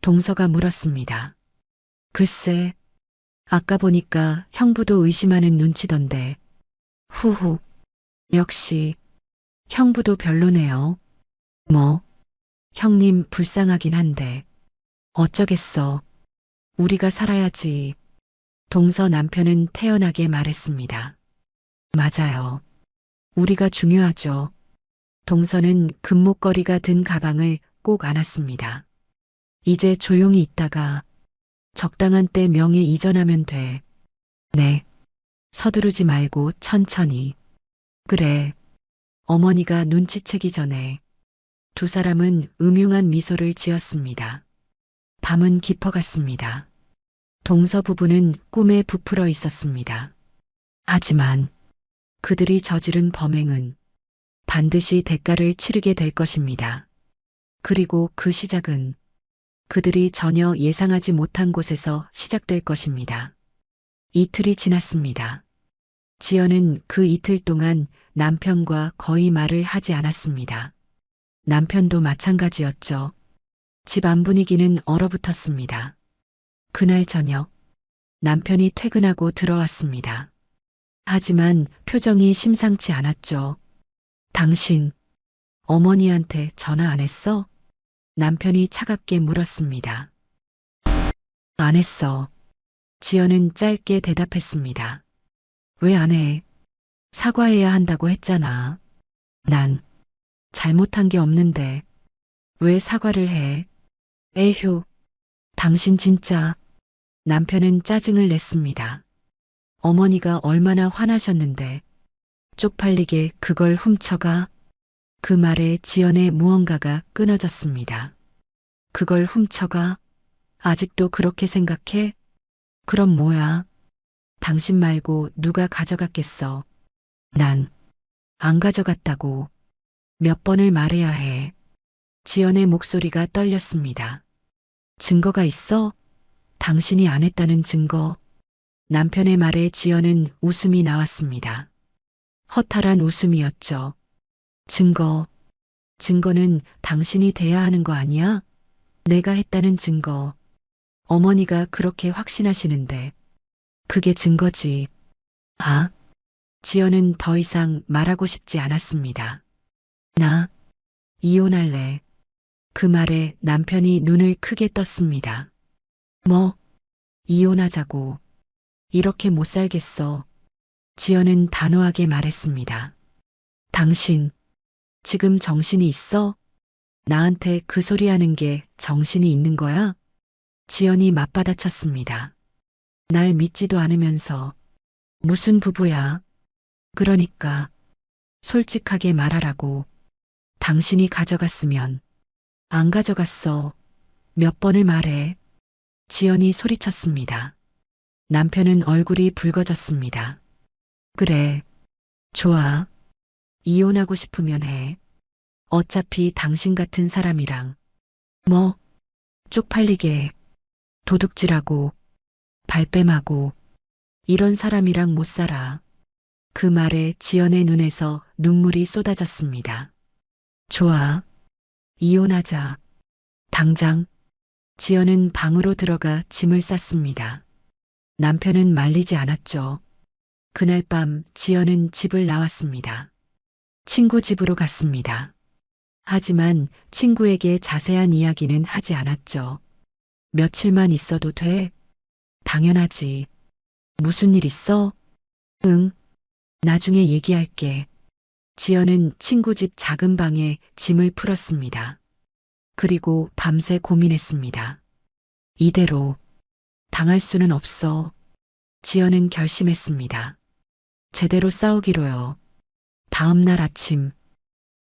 Speaker 2: 동서가 물었습니다. 글쎄, 아까 보니까 형부도 의심하는 눈치던데. 후후. 역시 형부도 별로네요. 뭐, 형님 불쌍하긴 한데. 어쩌겠어. 우리가 살아야지. 동서 남편은 태연하게 말했습니다. 맞아요. 우리가 중요하죠. 동서는 금목걸이가 든 가방을 꼭 안았습니다. 이제 조용히 있다가 적당한 때 명예 이전하면 돼. 네. 서두르지 말고 천천히. 그래. 어머니가 눈치채기 전에. 두 사람은 음흉한 미소를 지었습니다. 밤은 깊어갔습니다. 동서 부부는 꿈에 부풀어 있었습니다. 하지만 그들이 저지른 범행은 반드시 대가를 치르게 될 것입니다. 그리고 그 시작은 그들이 전혀 예상하지 못한 곳에서 시작될 것입니다. 이틀이 지났습니다. 지연은 그 이틀 동안 남편과 거의 말을 하지 않았습니다. 남편도 마찬가지였죠. 집 안 분위기는 얼어붙었습니다. 그날 저녁 남편이 퇴근하고 들어왔습니다. 하지만 표정이 심상치 않았죠. 당신 어머니한테 전화 안 했어? 남편이 차갑게 물었습니다. 안 했어. 지연은 짧게 대답했습니다. 왜 안 해? 사과해야 한다고 했잖아. 난 잘못한 게 없는데 왜 사과를 해? 에휴, 당신 진짜. 남편은 짜증을 냈습니다. 어머니가 얼마나 화나셨는데 쪽팔리게 그걸 훔쳐가? 그 말에 지연의 무언가가 끊어졌습니다. 그걸 훔쳐가? 아직도 그렇게 생각해? 그럼 뭐야? 당신 말고 누가 가져갔겠어? 난 안 가져갔다고. 몇 번을 말해야 해. 지연의 목소리가 떨렸습니다. 증거가 있어? 당신이 안 했다는 증거. 남편의 말에 지연은 웃음이 나왔습니다. 허탈한 웃음이었죠. 증거는 당신이 돼야 하는 거 아니야? 내가 했다는 증거. 어머니가 그렇게 확신하시는데 그게 증거지. 아? 지연은 더 이상 말하고 싶지 않았습니다. 나 이혼할래. 그 말에 남편이 눈을 크게 떴습니다. 뭐? 이혼하자고. 이렇게 못 살겠어. 지연은 단호하게 말했습니다. 당신, 지금 정신이 있어? 나한테 그 소리 하는 게 정신이 있는 거야? 지연이 맞받아쳤습니다. 날 믿지도 않으면서 무슨 부부야? 그러니까 솔직하게 말하라고. 당신이 가져갔으면 안 가져갔어. 몇 번을 말해. 지연이 소리쳤습니다. 남편은 얼굴이 붉어졌습니다. 그래. 좋아. 이혼하고 싶으면 해. 어차피 당신 같은 사람이랑 뭐 쪽팔리게 도둑질하고 발뺌하고 이런 사람이랑 못 살아. 그 말에 지연의 눈에서 눈물이 쏟아졌습니다. 좋아. 이혼하자. 당장. 지연은 방으로 들어가 짐을 쌌습니다. 남편은 말리지 않았죠. 그날 밤 지연은 집을 나왔습니다. 친구 집으로 갔습니다. 하지만 친구에게 자세한 이야기는 하지 않았죠. 며칠만 있어도 돼? 당연하지. 무슨 일 있어? 응. 나중에 얘기할게. 지연은 친구 집 작은 방에 짐을 풀었습니다. 그리고 밤새 고민했습니다. 이대로 당할 수는 없어. 지연은 결심했습니다. 제대로 싸우기로요. 다음 날 아침,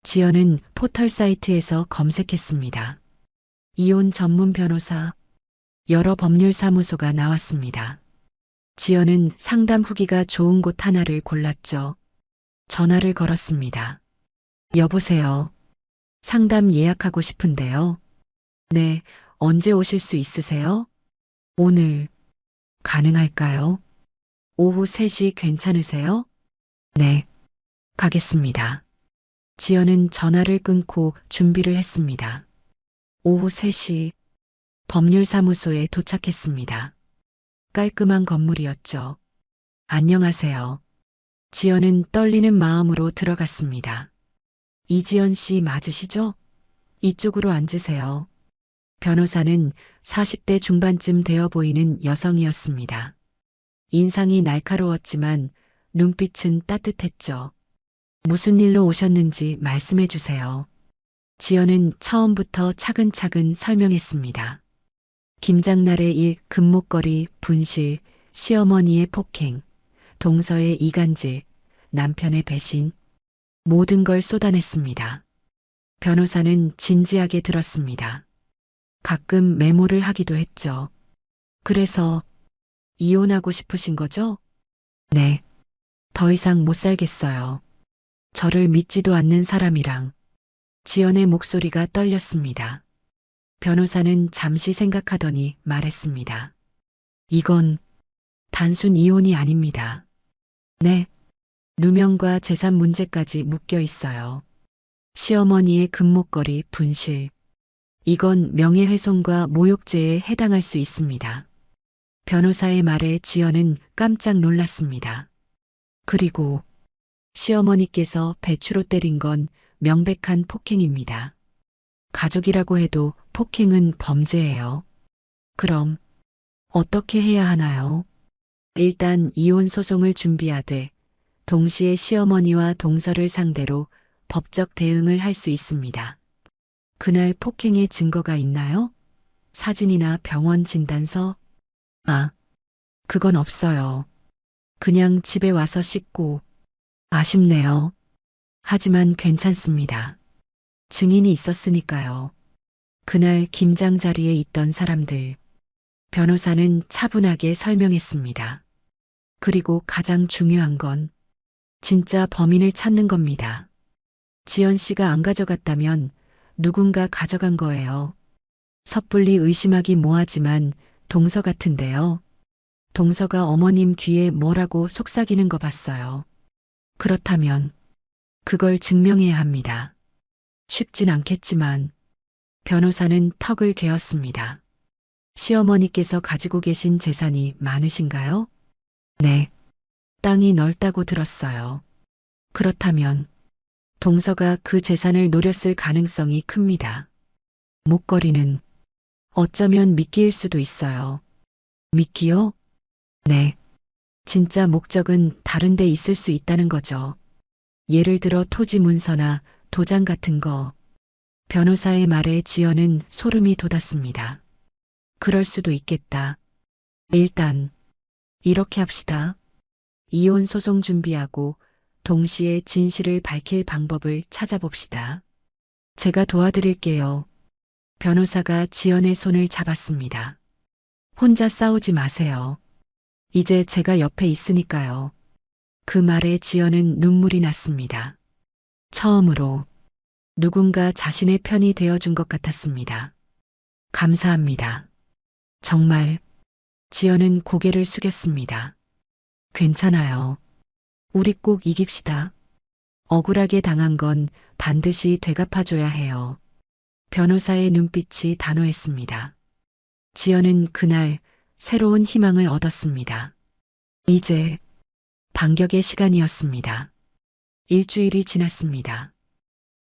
Speaker 2: 지연은 포털 사이트에서 검색했습니다. 이혼 전문 변호사, 여러 법률 사무소가 나왔습니다. 지연은 상담 후기가 좋은 곳 하나를 골랐죠. 전화를 걸었습니다. 여보세요. 상담 예약하고 싶은데요. 네, 언제 오실 수 있으세요? 오늘 가능할까요? 오후 3시 괜찮으세요? 네, 가겠습니다. 지연은 전화를 끊고 준비를 했습니다. 오후 3시 법률사무소에 도착했습니다. 깔끔한 건물이었죠. 안녕하세요. 지연은 떨리는 마음으로 들어갔습니다. 이지연 씨 맞으시죠? 이쪽으로 앉으세요. 변호사는 40대 중반쯤 되어 보이는 여성이었습니다. 인상이 날카로웠지만 눈빛은 따뜻했죠. 무슨 일로 오셨는지 말씀해 주세요. 지연은 처음부터 차근차근 설명했습니다. 김장날의 일, 금목걸이, 분실, 시어머니의 폭행, 동서의 이간질, 남편의 배신, 모든 걸 쏟아냈습니다. 변호사는 진지하게 들었습니다. 가끔 메모를 하기도 했죠. 그래서 이혼하고 싶으신 거죠? 네. 더 이상 못 살겠어요. 저를 믿지도 않는 사람이랑. 지연의 목소리가 떨렸습니다. 변호사는 잠시 생각하더니 말했습니다. 이건 단순 이혼이 아닙니다. 네. 누명과 재산 문제까지 묶여 있어요. 시어머니의 금목걸이 분실. 이건 명예훼손과 모욕죄에 해당할 수 있습니다. 변호사의 말에 지연은 깜짝 놀랐습니다. 그리고 시어머니께서 배추로 때린 건 명백한 폭행입니다. 가족이라고 해도 폭행은 범죄예요. 그럼 어떻게 해야 하나요? 일단 이혼 소송을 준비하되 동시에 시어머니와 동서를 상대로 법적 대응을 할 수 있습니다. 그날 폭행의 증거가 있나요? 사진이나 병원 진단서? 아, 그건 없어요. 그냥 집에 와서 씻고. 아쉽네요. 하지만 괜찮습니다. 증인이 있었으니까요. 그날 김장 자리에 있던 사람들. 변호사는 차분하게 설명했습니다. 그리고 가장 중요한 건 진짜 범인을 찾는 겁니다. 지연 씨가 안 가져갔다면 누군가 가져간 거예요. 섣불리 의심하기 뭐하지만 동서 같은데요. 동서가 어머님 귀에 뭐라고 속삭이는 거 봤어요. 그렇다면 그걸 증명해야 합니다. 쉽진 않겠지만 변호사는 턱을 개었습니다. 시어머니께서 가지고 계신 재산이 많으신가요? 네. 땅이 넓다고 들었어요. 그렇다면 동서가 그 재산을 노렸을 가능성이 큽니다. 목걸이는 어쩌면 미끼일 수도 있어요. 미끼요? 네. 진짜 목적은 다른 데 있을 수 있다는 거죠. 예를 들어 토지 문서나 도장 같은 거. 변호사의 말에 지연은 소름이 돋았습니다. 그럴 수도 있겠다. 일단 이렇게 합시다. 이혼 소송 준비하고 동시에 진실을 밝힐 방법을 찾아봅시다. 제가 도와드릴게요. 변호사가 지연의 손을 잡았습니다. 혼자 싸우지 마세요. 이제 제가 옆에 있으니까요. 그 말에 지연은 눈물이 났습니다. 처음으로 누군가 자신의 편이 되어준 것 같았습니다. 감사합니다. 정말. 지연은 고개를 숙였습니다. 괜찮아요. 우리 꼭 이깁시다. 억울하게 당한 건 반드시 되갚아줘야 해요. 변호사의 눈빛이 단호했습니다. 지연은 그날 새로운 희망을 얻었습니다. 이제 반격의 시간이었습니다. 일주일이 지났습니다.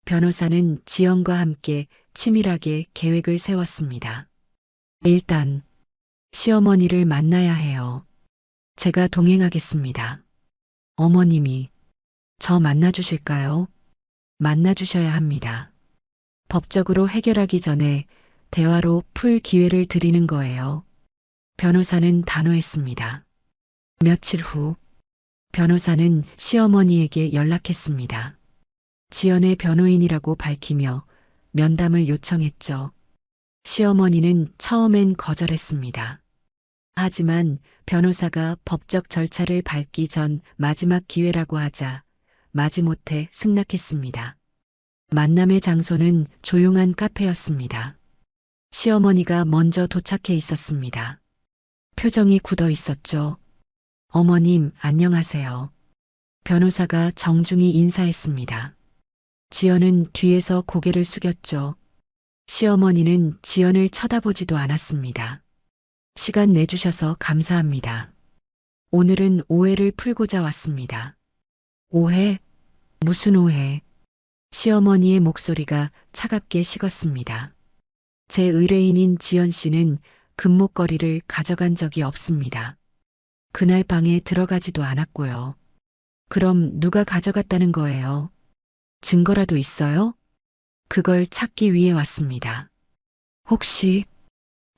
Speaker 2: 변호사는 지연과 함께 치밀하게 계획을 세웠습니다. 일단 시어머니를 만나야 해요. 제가 동행하겠습니다. 어머님이 저 만나주실까요? 만나주셔야 합니다. 법적으로 해결하기 전에 대화로 풀 기회를 드리는 거예요. 변호사는 단호했습니다. 며칠 후 변호사는 시어머니에게 연락했습니다. 지연의 변호인이라고 밝히며 면담을 요청했죠. 시어머니는 처음엔 거절했습니다. 하지만 변호사가 법적 절차를 밟기 전 마지막 기회라고 하자 마지못해 승낙했습니다. 만남의 장소는 조용한 카페였습니다. 시어머니가 먼저 도착해 있었습니다. 표정이 굳어 있었죠. 어머님, 안녕하세요. 변호사가 정중히 인사했습니다. 지연은 뒤에서 고개를 숙였죠. 시어머니는 지연을 쳐다보지도 않았습니다. 시간 내주셔서 감사합니다. 오늘은 오해를 풀고자 왔습니다. 오해? 무슨 오해? 시어머니의 목소리가 차갑게 식었습니다. 제 의뢰인인 지연 씨는 금목걸이를 가져간 적이 없습니다. 그날 방에 들어가지도 않았고요. 그럼 누가 가져갔다는 거예요? 증거라도 있어요? 그걸 찾기 위해 왔습니다. 혹시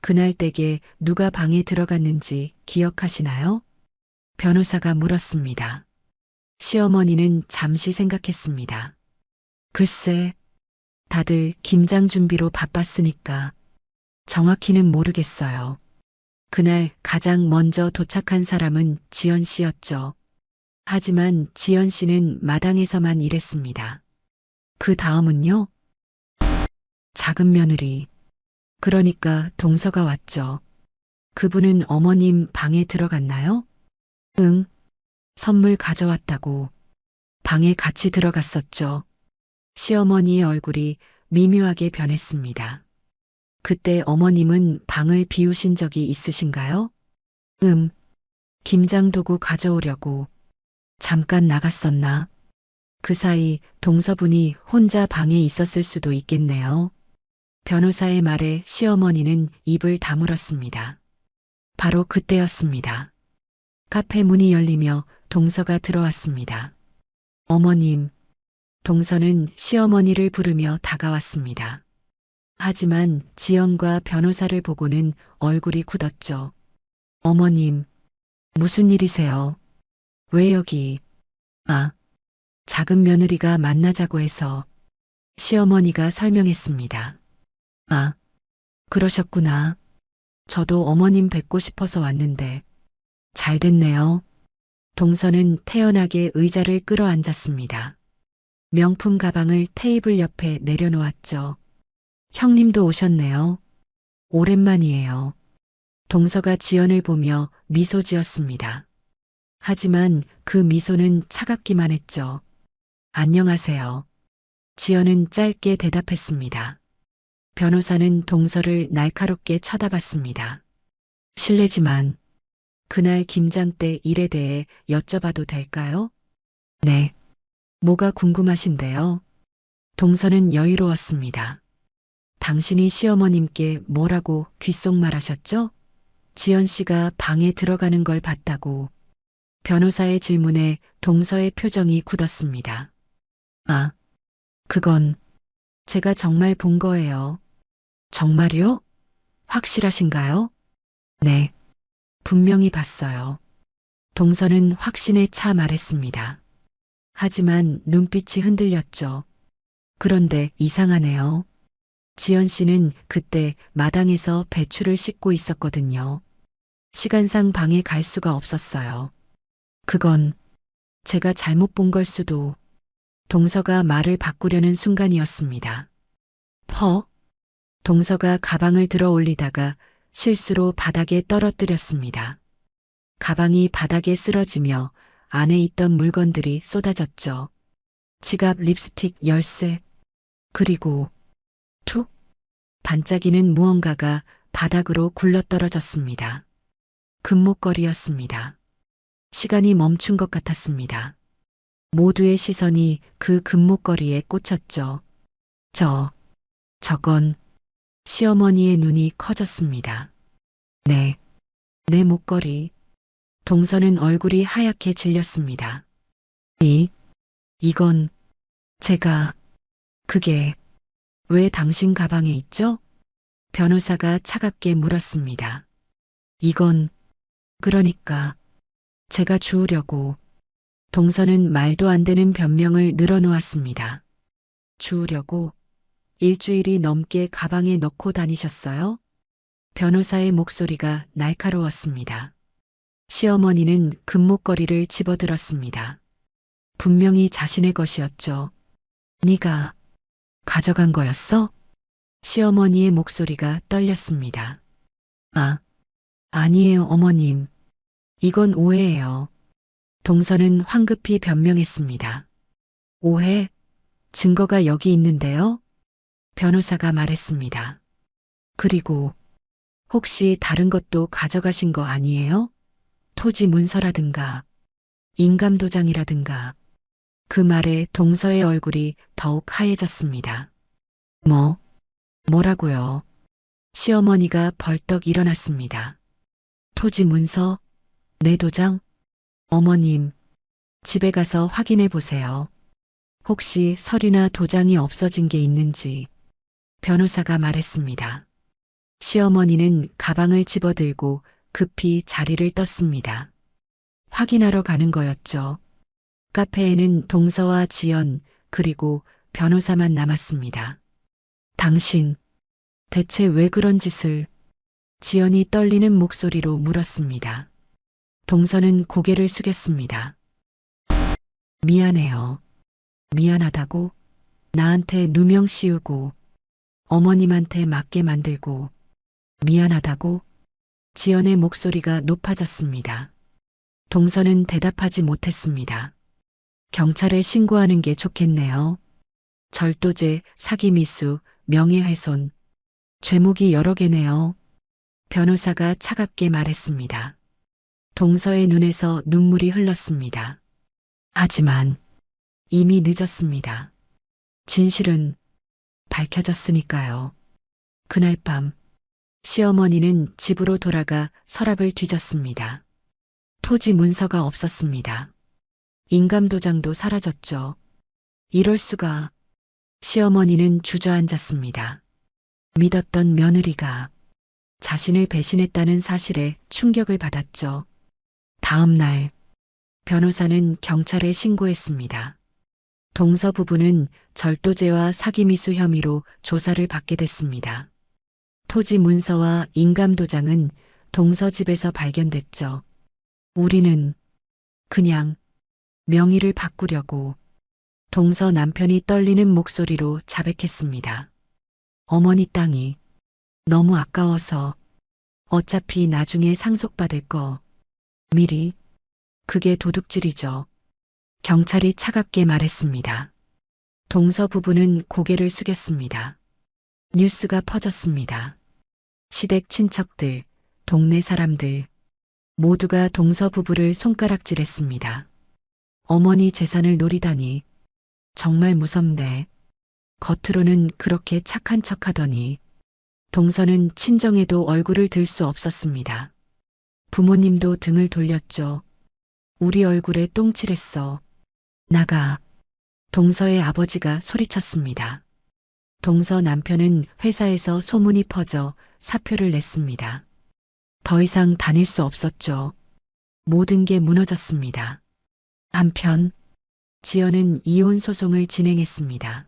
Speaker 2: 그날 댁에 누가 방에 들어갔는지 기억하시나요? 변호사가 물었습니다. 시어머니는 잠시 생각했습니다. 글쎄, 다들 김장 준비로 바빴으니까 정확히는 모르겠어요. 그날 가장 먼저 도착한 사람은 지연 씨였죠. 하지만 지연 씨는 마당에서만 일했습니다. 그 다음은요? 작은 며느리. 그러니까 동서가 왔죠. 그분은 어머님 방에 들어갔나요? 응. 선물 가져왔다고. 방에 같이 들어갔었죠. 시어머니의 얼굴이 미묘하게 변했습니다. 그때 어머님은 방을 비우신 적이 있으신가요? 김장 도구 가져오려고 잠깐 나갔었나? 그 사이 동서분이 혼자 방에 있었을 수도 있겠네요. 변호사의 말에 시어머니는 입을 다물었습니다. 바로 그때였습니다. 카페 문이 열리며 동서가 들어왔습니다. 어머님, 동서는 시어머니를 부르며 다가왔습니다. 하지만 지연과 변호사를 보고는 얼굴이 굳었죠. 어머님, 무슨 일이세요? 왜 여기? 작은 며느리가 만나자고 해서 시어머니가 설명했습니다. 그러셨구나. 저도 어머님 뵙고 싶어서 왔는데 잘 됐네요. 동서는 태연하게 의자를 끌어앉았습니다. 명품 가방을 테이블 옆에 내려놓았죠. 형님도 오셨네요. 오랜만이에요. 동서가 지연을 보며 미소 지었습니다. 하지만 그 미소는 차갑기만 했죠. 안녕하세요. 지연은 짧게 대답했습니다. 변호사는 동서를 날카롭게 쳐다봤습니다. 실례지만 그날 김장 때 일에 대해 여쭤봐도 될까요? 네. 뭐가 궁금하신데요? 동서는 여유로웠습니다. 당신이 시어머님께 뭐라고 귓속말하셨죠? 지연 씨가 방에 들어가는 걸 봤다고. 변호사의 질문에 동서의 표정이 굳었습니다. 아, 그건 제가 정말 본 거예요. 정말요? 확실하신가요? 네, 분명히 봤어요. 동서는 확신에 차 말했습니다. 하지만 눈빛이 흔들렸죠. 그런데 이상하네요. 지연 씨는 그때 마당에서 배추를 씻고 있었거든요. 시간상 방에 갈 수가 없었어요. 그건 제가 잘못 본 걸 수도. 동서가 말을 바꾸려는 순간이었습니다. 동서가 가방을 들어 올리다가 실수로 바닥에 떨어뜨렸습니다. 가방이 바닥에 쓰러지며 안에 있던 물건들이 쏟아졌죠. 지갑, 립스틱, 열쇠, 그리고 툭! 반짝이는 무언가가 바닥으로 굴러떨어졌습니다. 금목걸이였습니다. 시간이 멈춘 것 같았습니다. 모두의 시선이 그 금목걸이에 꽂혔죠. 저건 시어머니의 눈이 커졌습니다. 네, 내 목걸이. 동서는 얼굴이 하얗게 질렸습니다. 이건 그게 왜 당신 가방에 있죠? 변호사가 차갑게 물었습니다. 이건 그러니까 제가 주우려고. 동서는 말도 안 되는 변명을 늘어놓았습니다. 주우려고? 일주일이 넘게 가방에 넣고 다니셨어요? 변호사의 목소리가 날카로웠습니다. 시어머니는 금목걸이를 집어들었습니다. 분명히 자신의 것이었죠. 네가 가져간 거였어? 시어머니의 목소리가 떨렸습니다. 아니에요, 어머님. 이건 오해예요. 동서는 황급히 변명했습니다. 오해? 증거가 여기 있는데요? 변호사가 말했습니다. 그리고 혹시 다른 것도 가져가신 거 아니에요? 토지 문서라든가 인감도장이라든가. 그 말에 동서의 얼굴이 더욱 하얘졌습니다. 뭐라고요? 시어머니가 벌떡 일어났습니다. 토지 문서? 내 도장? 어머님, 집에 가서 확인해 보세요. 혹시 서류나 도장이 없어진 게 있는지. 변호사가 말했습니다. 시어머니는 가방을 집어들고 급히 자리를 떴습니다. 확인하러 가는 거였죠. 카페에는 동서와 지연 그리고 변호사만 남았습니다. 당신, 대체 왜 그런 짓을? 지연이 떨리는 목소리로 물었습니다. 동서는 고개를 숙였습니다. 미안해요. 미안하다고? 나한테 누명 씌우고 어머님한테 맞게 만들고 미안하다고? 지연의 목소리가 높아졌습니다. 동서는 대답하지 못했습니다. 경찰에 신고하는 게 좋겠네요. 절도죄, 사기미수, 명예훼손. 죄목이 여러 개네요. 변호사가 차갑게 말했습니다. 동서의 눈에서 눈물이 흘렀습니다. 하지만 이미 늦었습니다. 진실은 밝혀졌으니까요. 그날 밤 시어머니는 집으로 돌아가 서랍을 뒤졌습니다. 토지 문서가 없었습니다. 인감도장도 사라졌죠. 이럴 수가. 시어머니는 주저앉았습니다. 믿었던 며느리가 자신을 배신했다는 사실에 충격을 받았죠. 다음 날 변호사는 경찰에 신고했습니다. 동서 부부는 절도죄와 사기미수 혐의로 조사를 받게 됐습니다. 토지 문서와 인감도장은 동서 집에서 발견됐죠. 우리는 그냥 명의를 바꾸려고. 동서 남편이 떨리는 목소리로 자백했습니다. 어머니 땅이 너무 아까워서 어차피 나중에 상속받을 거 미리. 그게 도둑질이죠. 경찰이 차갑게 말했습니다. 동서 부부는 고개를 숙였습니다. 뉴스가 퍼졌습니다. 시댁 친척들, 동네 사람들 모두가 동서 부부를 손가락질했습니다. 어머니 재산을 노리다니 정말 무섭네. 겉으로는 그렇게 착한 척하더니 동서는 친정에도 얼굴을 들 수 없었습니다. 부모님도 등을 돌렸죠. 우리 얼굴에 똥칠했어. 나가. 동서의 아버지가 소리쳤습니다. 동서 남편은 회사에서 소문이 퍼져 사표를 냈습니다. 더 이상 다닐 수 없었죠. 모든 게 무너졌습니다. 한편 지연은 이혼 소송을 진행했습니다.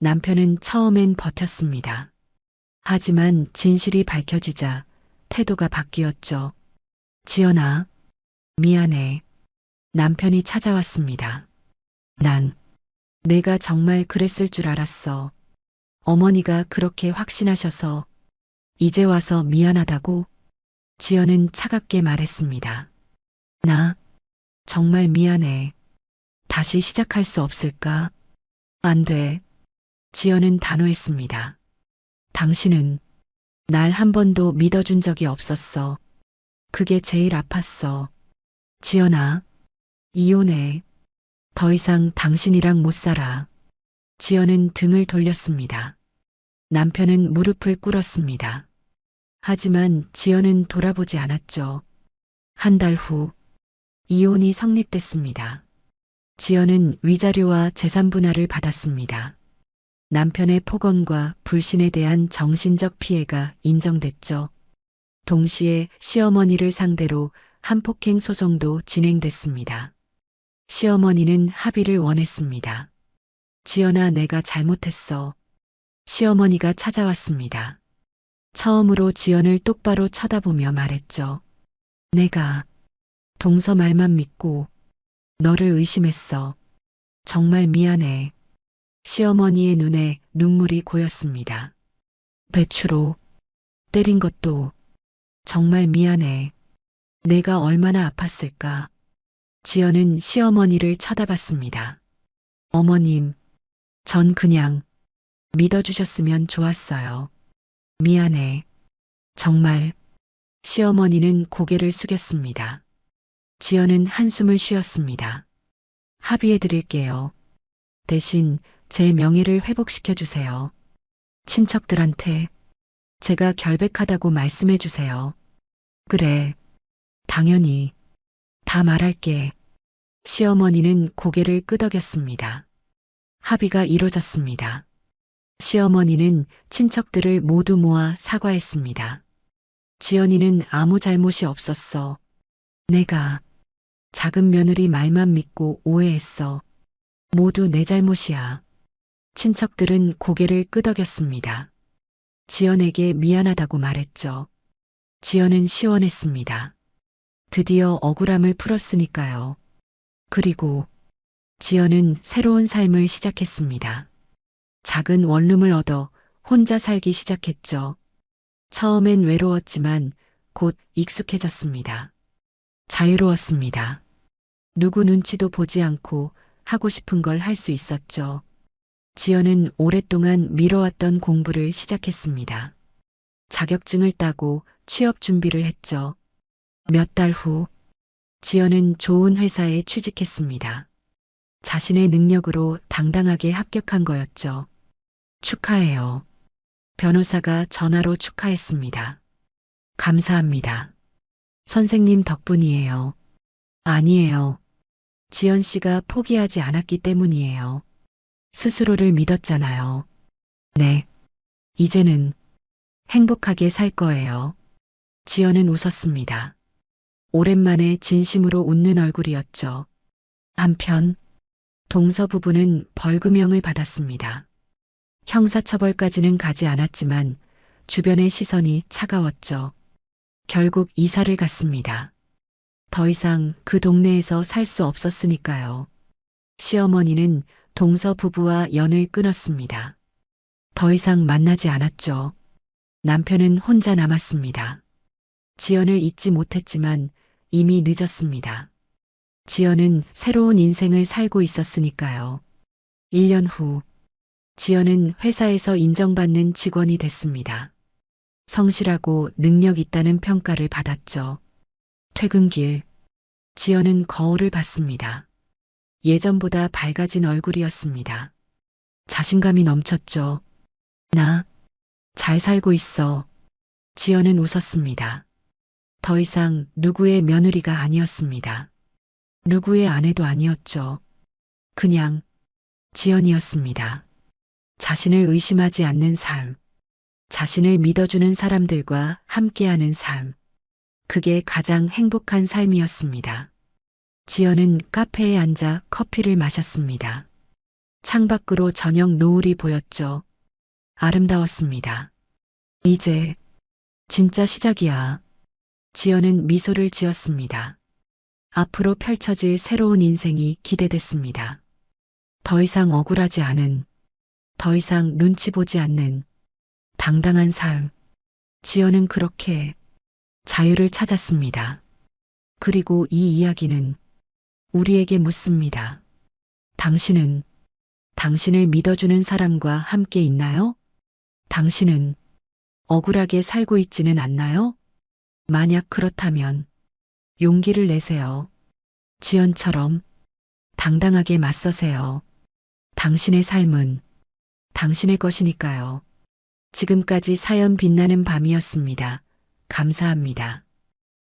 Speaker 2: 남편은 처음엔 버텼습니다. 하지만 진실이 밝혀지자 태도가 바뀌었죠. 지연아, 미안해. 남편이 찾아왔습니다. 내가 정말 그랬을 줄 알았어. 어머니가 그렇게 확신하셔서 이제 와서 미안하다고? 지연은 차갑게 말했습니다. 나 정말 미안해. 다시 시작할 수 없을까? 안 돼. 지연은 단호했습니다. 당신은 날 한 번도 믿어준 적이 없었어. 그게 제일 아팠어. 지연아, 이혼해. 더 이상 당신이랑 못 살아. 지연은 등을 돌렸습니다. 남편은 무릎을 꿇었습니다. 하지만 지연은 돌아보지 않았죠. 한 달 후, 이혼이 성립됐습니다. 지연은 위자료와 재산 분할을 받았습니다. 남편의 폭언과 불신에 대한 정신적 피해가 인정됐죠. 동시에 시어머니를 상대로 한폭행 소송도 진행됐습니다. 시어머니는 합의를 원했습니다. 지연아, 내가 잘못했어. 시어머니가 찾아왔습니다. 처음으로 지연을 똑바로 쳐다보며 말했죠. 내가 동서 말만 믿고 너를 의심했어. 정말 미안해. 시어머니의 눈에 눈물이 고였습니다. 배추로 때린 것도 정말 미안해. 내가 얼마나 아팠을까. 지연은 시어머니를 쳐다봤습니다. 어머님, 전 그냥 믿어주셨으면 좋았어요. 미안해. 정말. 시어머니는 고개를 숙였습니다. 지연은 한숨을 쉬었습니다. 합의해 드릴게요. 대신 제 명예를 회복시켜 주세요. 친척들한테 제가 결백하다고 말씀해 주세요. 그래. 당연히. 다 말할게. 시어머니는 고개를 끄덕였습니다. 합의가 이루어졌습니다. 시어머니는 친척들을 모두 모아 사과했습니다. 지연이는 아무 잘못이 없었어. 내가 작은 며느리 말만 믿고 오해했어. 모두 내 잘못이야. 친척들은 고개를 끄덕였습니다. 지연에게 미안하다고 말했죠. 지연은 시원했습니다. 드디어 억울함을 풀었으니까요. 그리고 지연은 새로운 삶을 시작했습니다. 작은 원룸을 얻어 혼자 살기 시작했죠. 처음엔 외로웠지만 곧 익숙해졌습니다. 자유로웠습니다. 누구 눈치도 보지 않고 하고 싶은 걸 할 수 있었죠. 지연은 오랫동안 미뤄왔던 공부를 시작했습니다. 자격증을 따고 취업 준비를 했죠. 몇 달 후, 지연은 좋은 회사에 취직했습니다. 자신의 능력으로 당당하게 합격한 거였죠. 축하해요. 변호사가 전화로 축하했습니다. 감사합니다. 선생님 덕분이에요. 아니에요. 지연 씨가 포기하지 않았기 때문이에요. 스스로를 믿었잖아요. 네. 이제는 행복하게 살 거예요. 지연은 웃었습니다. 오랜만에 진심으로 웃는 얼굴이었죠. 한편 동서 부부는 벌금형을 받았습니다. 형사처벌까지는 가지 않았지만 주변의 시선이 차가웠죠. 결국 이사를 갔습니다. 더 이상 그 동네에서 살 수 없었으니까요. 시어머니는 동서 부부와 연을 끊었습니다. 더 이상 만나지 않았죠. 남편은 혼자 남았습니다. 지연을 잊지 못했지만 이미 늦었습니다. 지연은 새로운 인생을 살고 있었으니까요. 1년 후, 지연은 회사에서 인정받는 직원이 됐습니다. 성실하고 능력 있다는 평가를 받았죠. 퇴근길, 지연은 거울을 봤습니다. 예전보다 밝아진 얼굴이었습니다. 자신감이 넘쳤죠. 나 잘 살고 있어. 지연은 웃었습니다. 더 이상 누구의 며느리가 아니었습니다. 누구의 아내도 아니었죠. 그냥 지연이었습니다. 자신을 의심하지 않는 삶, 자신을 믿어주는 사람들과 함께하는 삶. 그게 가장 행복한 삶이었습니다. 지연은 카페에 앉아 커피를 마셨습니다. 창밖으로 저녁 노을이 보였죠. 아름다웠습니다. 이제 진짜 시작이야. 지연은 미소를 지었습니다. 앞으로 펼쳐질 새로운 인생이 기대됐습니다. 더 이상 억울하지 않은, 더 이상 눈치 보지 않는 당당한 삶. 지연은 그렇게 자유를 찾았습니다. 그리고 이 이야기는 우리에게 묻습니다. 당신은 당신을 믿어주는 사람과 함께 있나요? 당신은 억울하게 살고 있지는 않나요? 만약 그렇다면 용기를 내세요. 지연처럼 당당하게 맞서세요. 당신의 삶은 당신의 것이니까요. 지금까지 사연 빛나는 밤이었습니다. 감사합니다.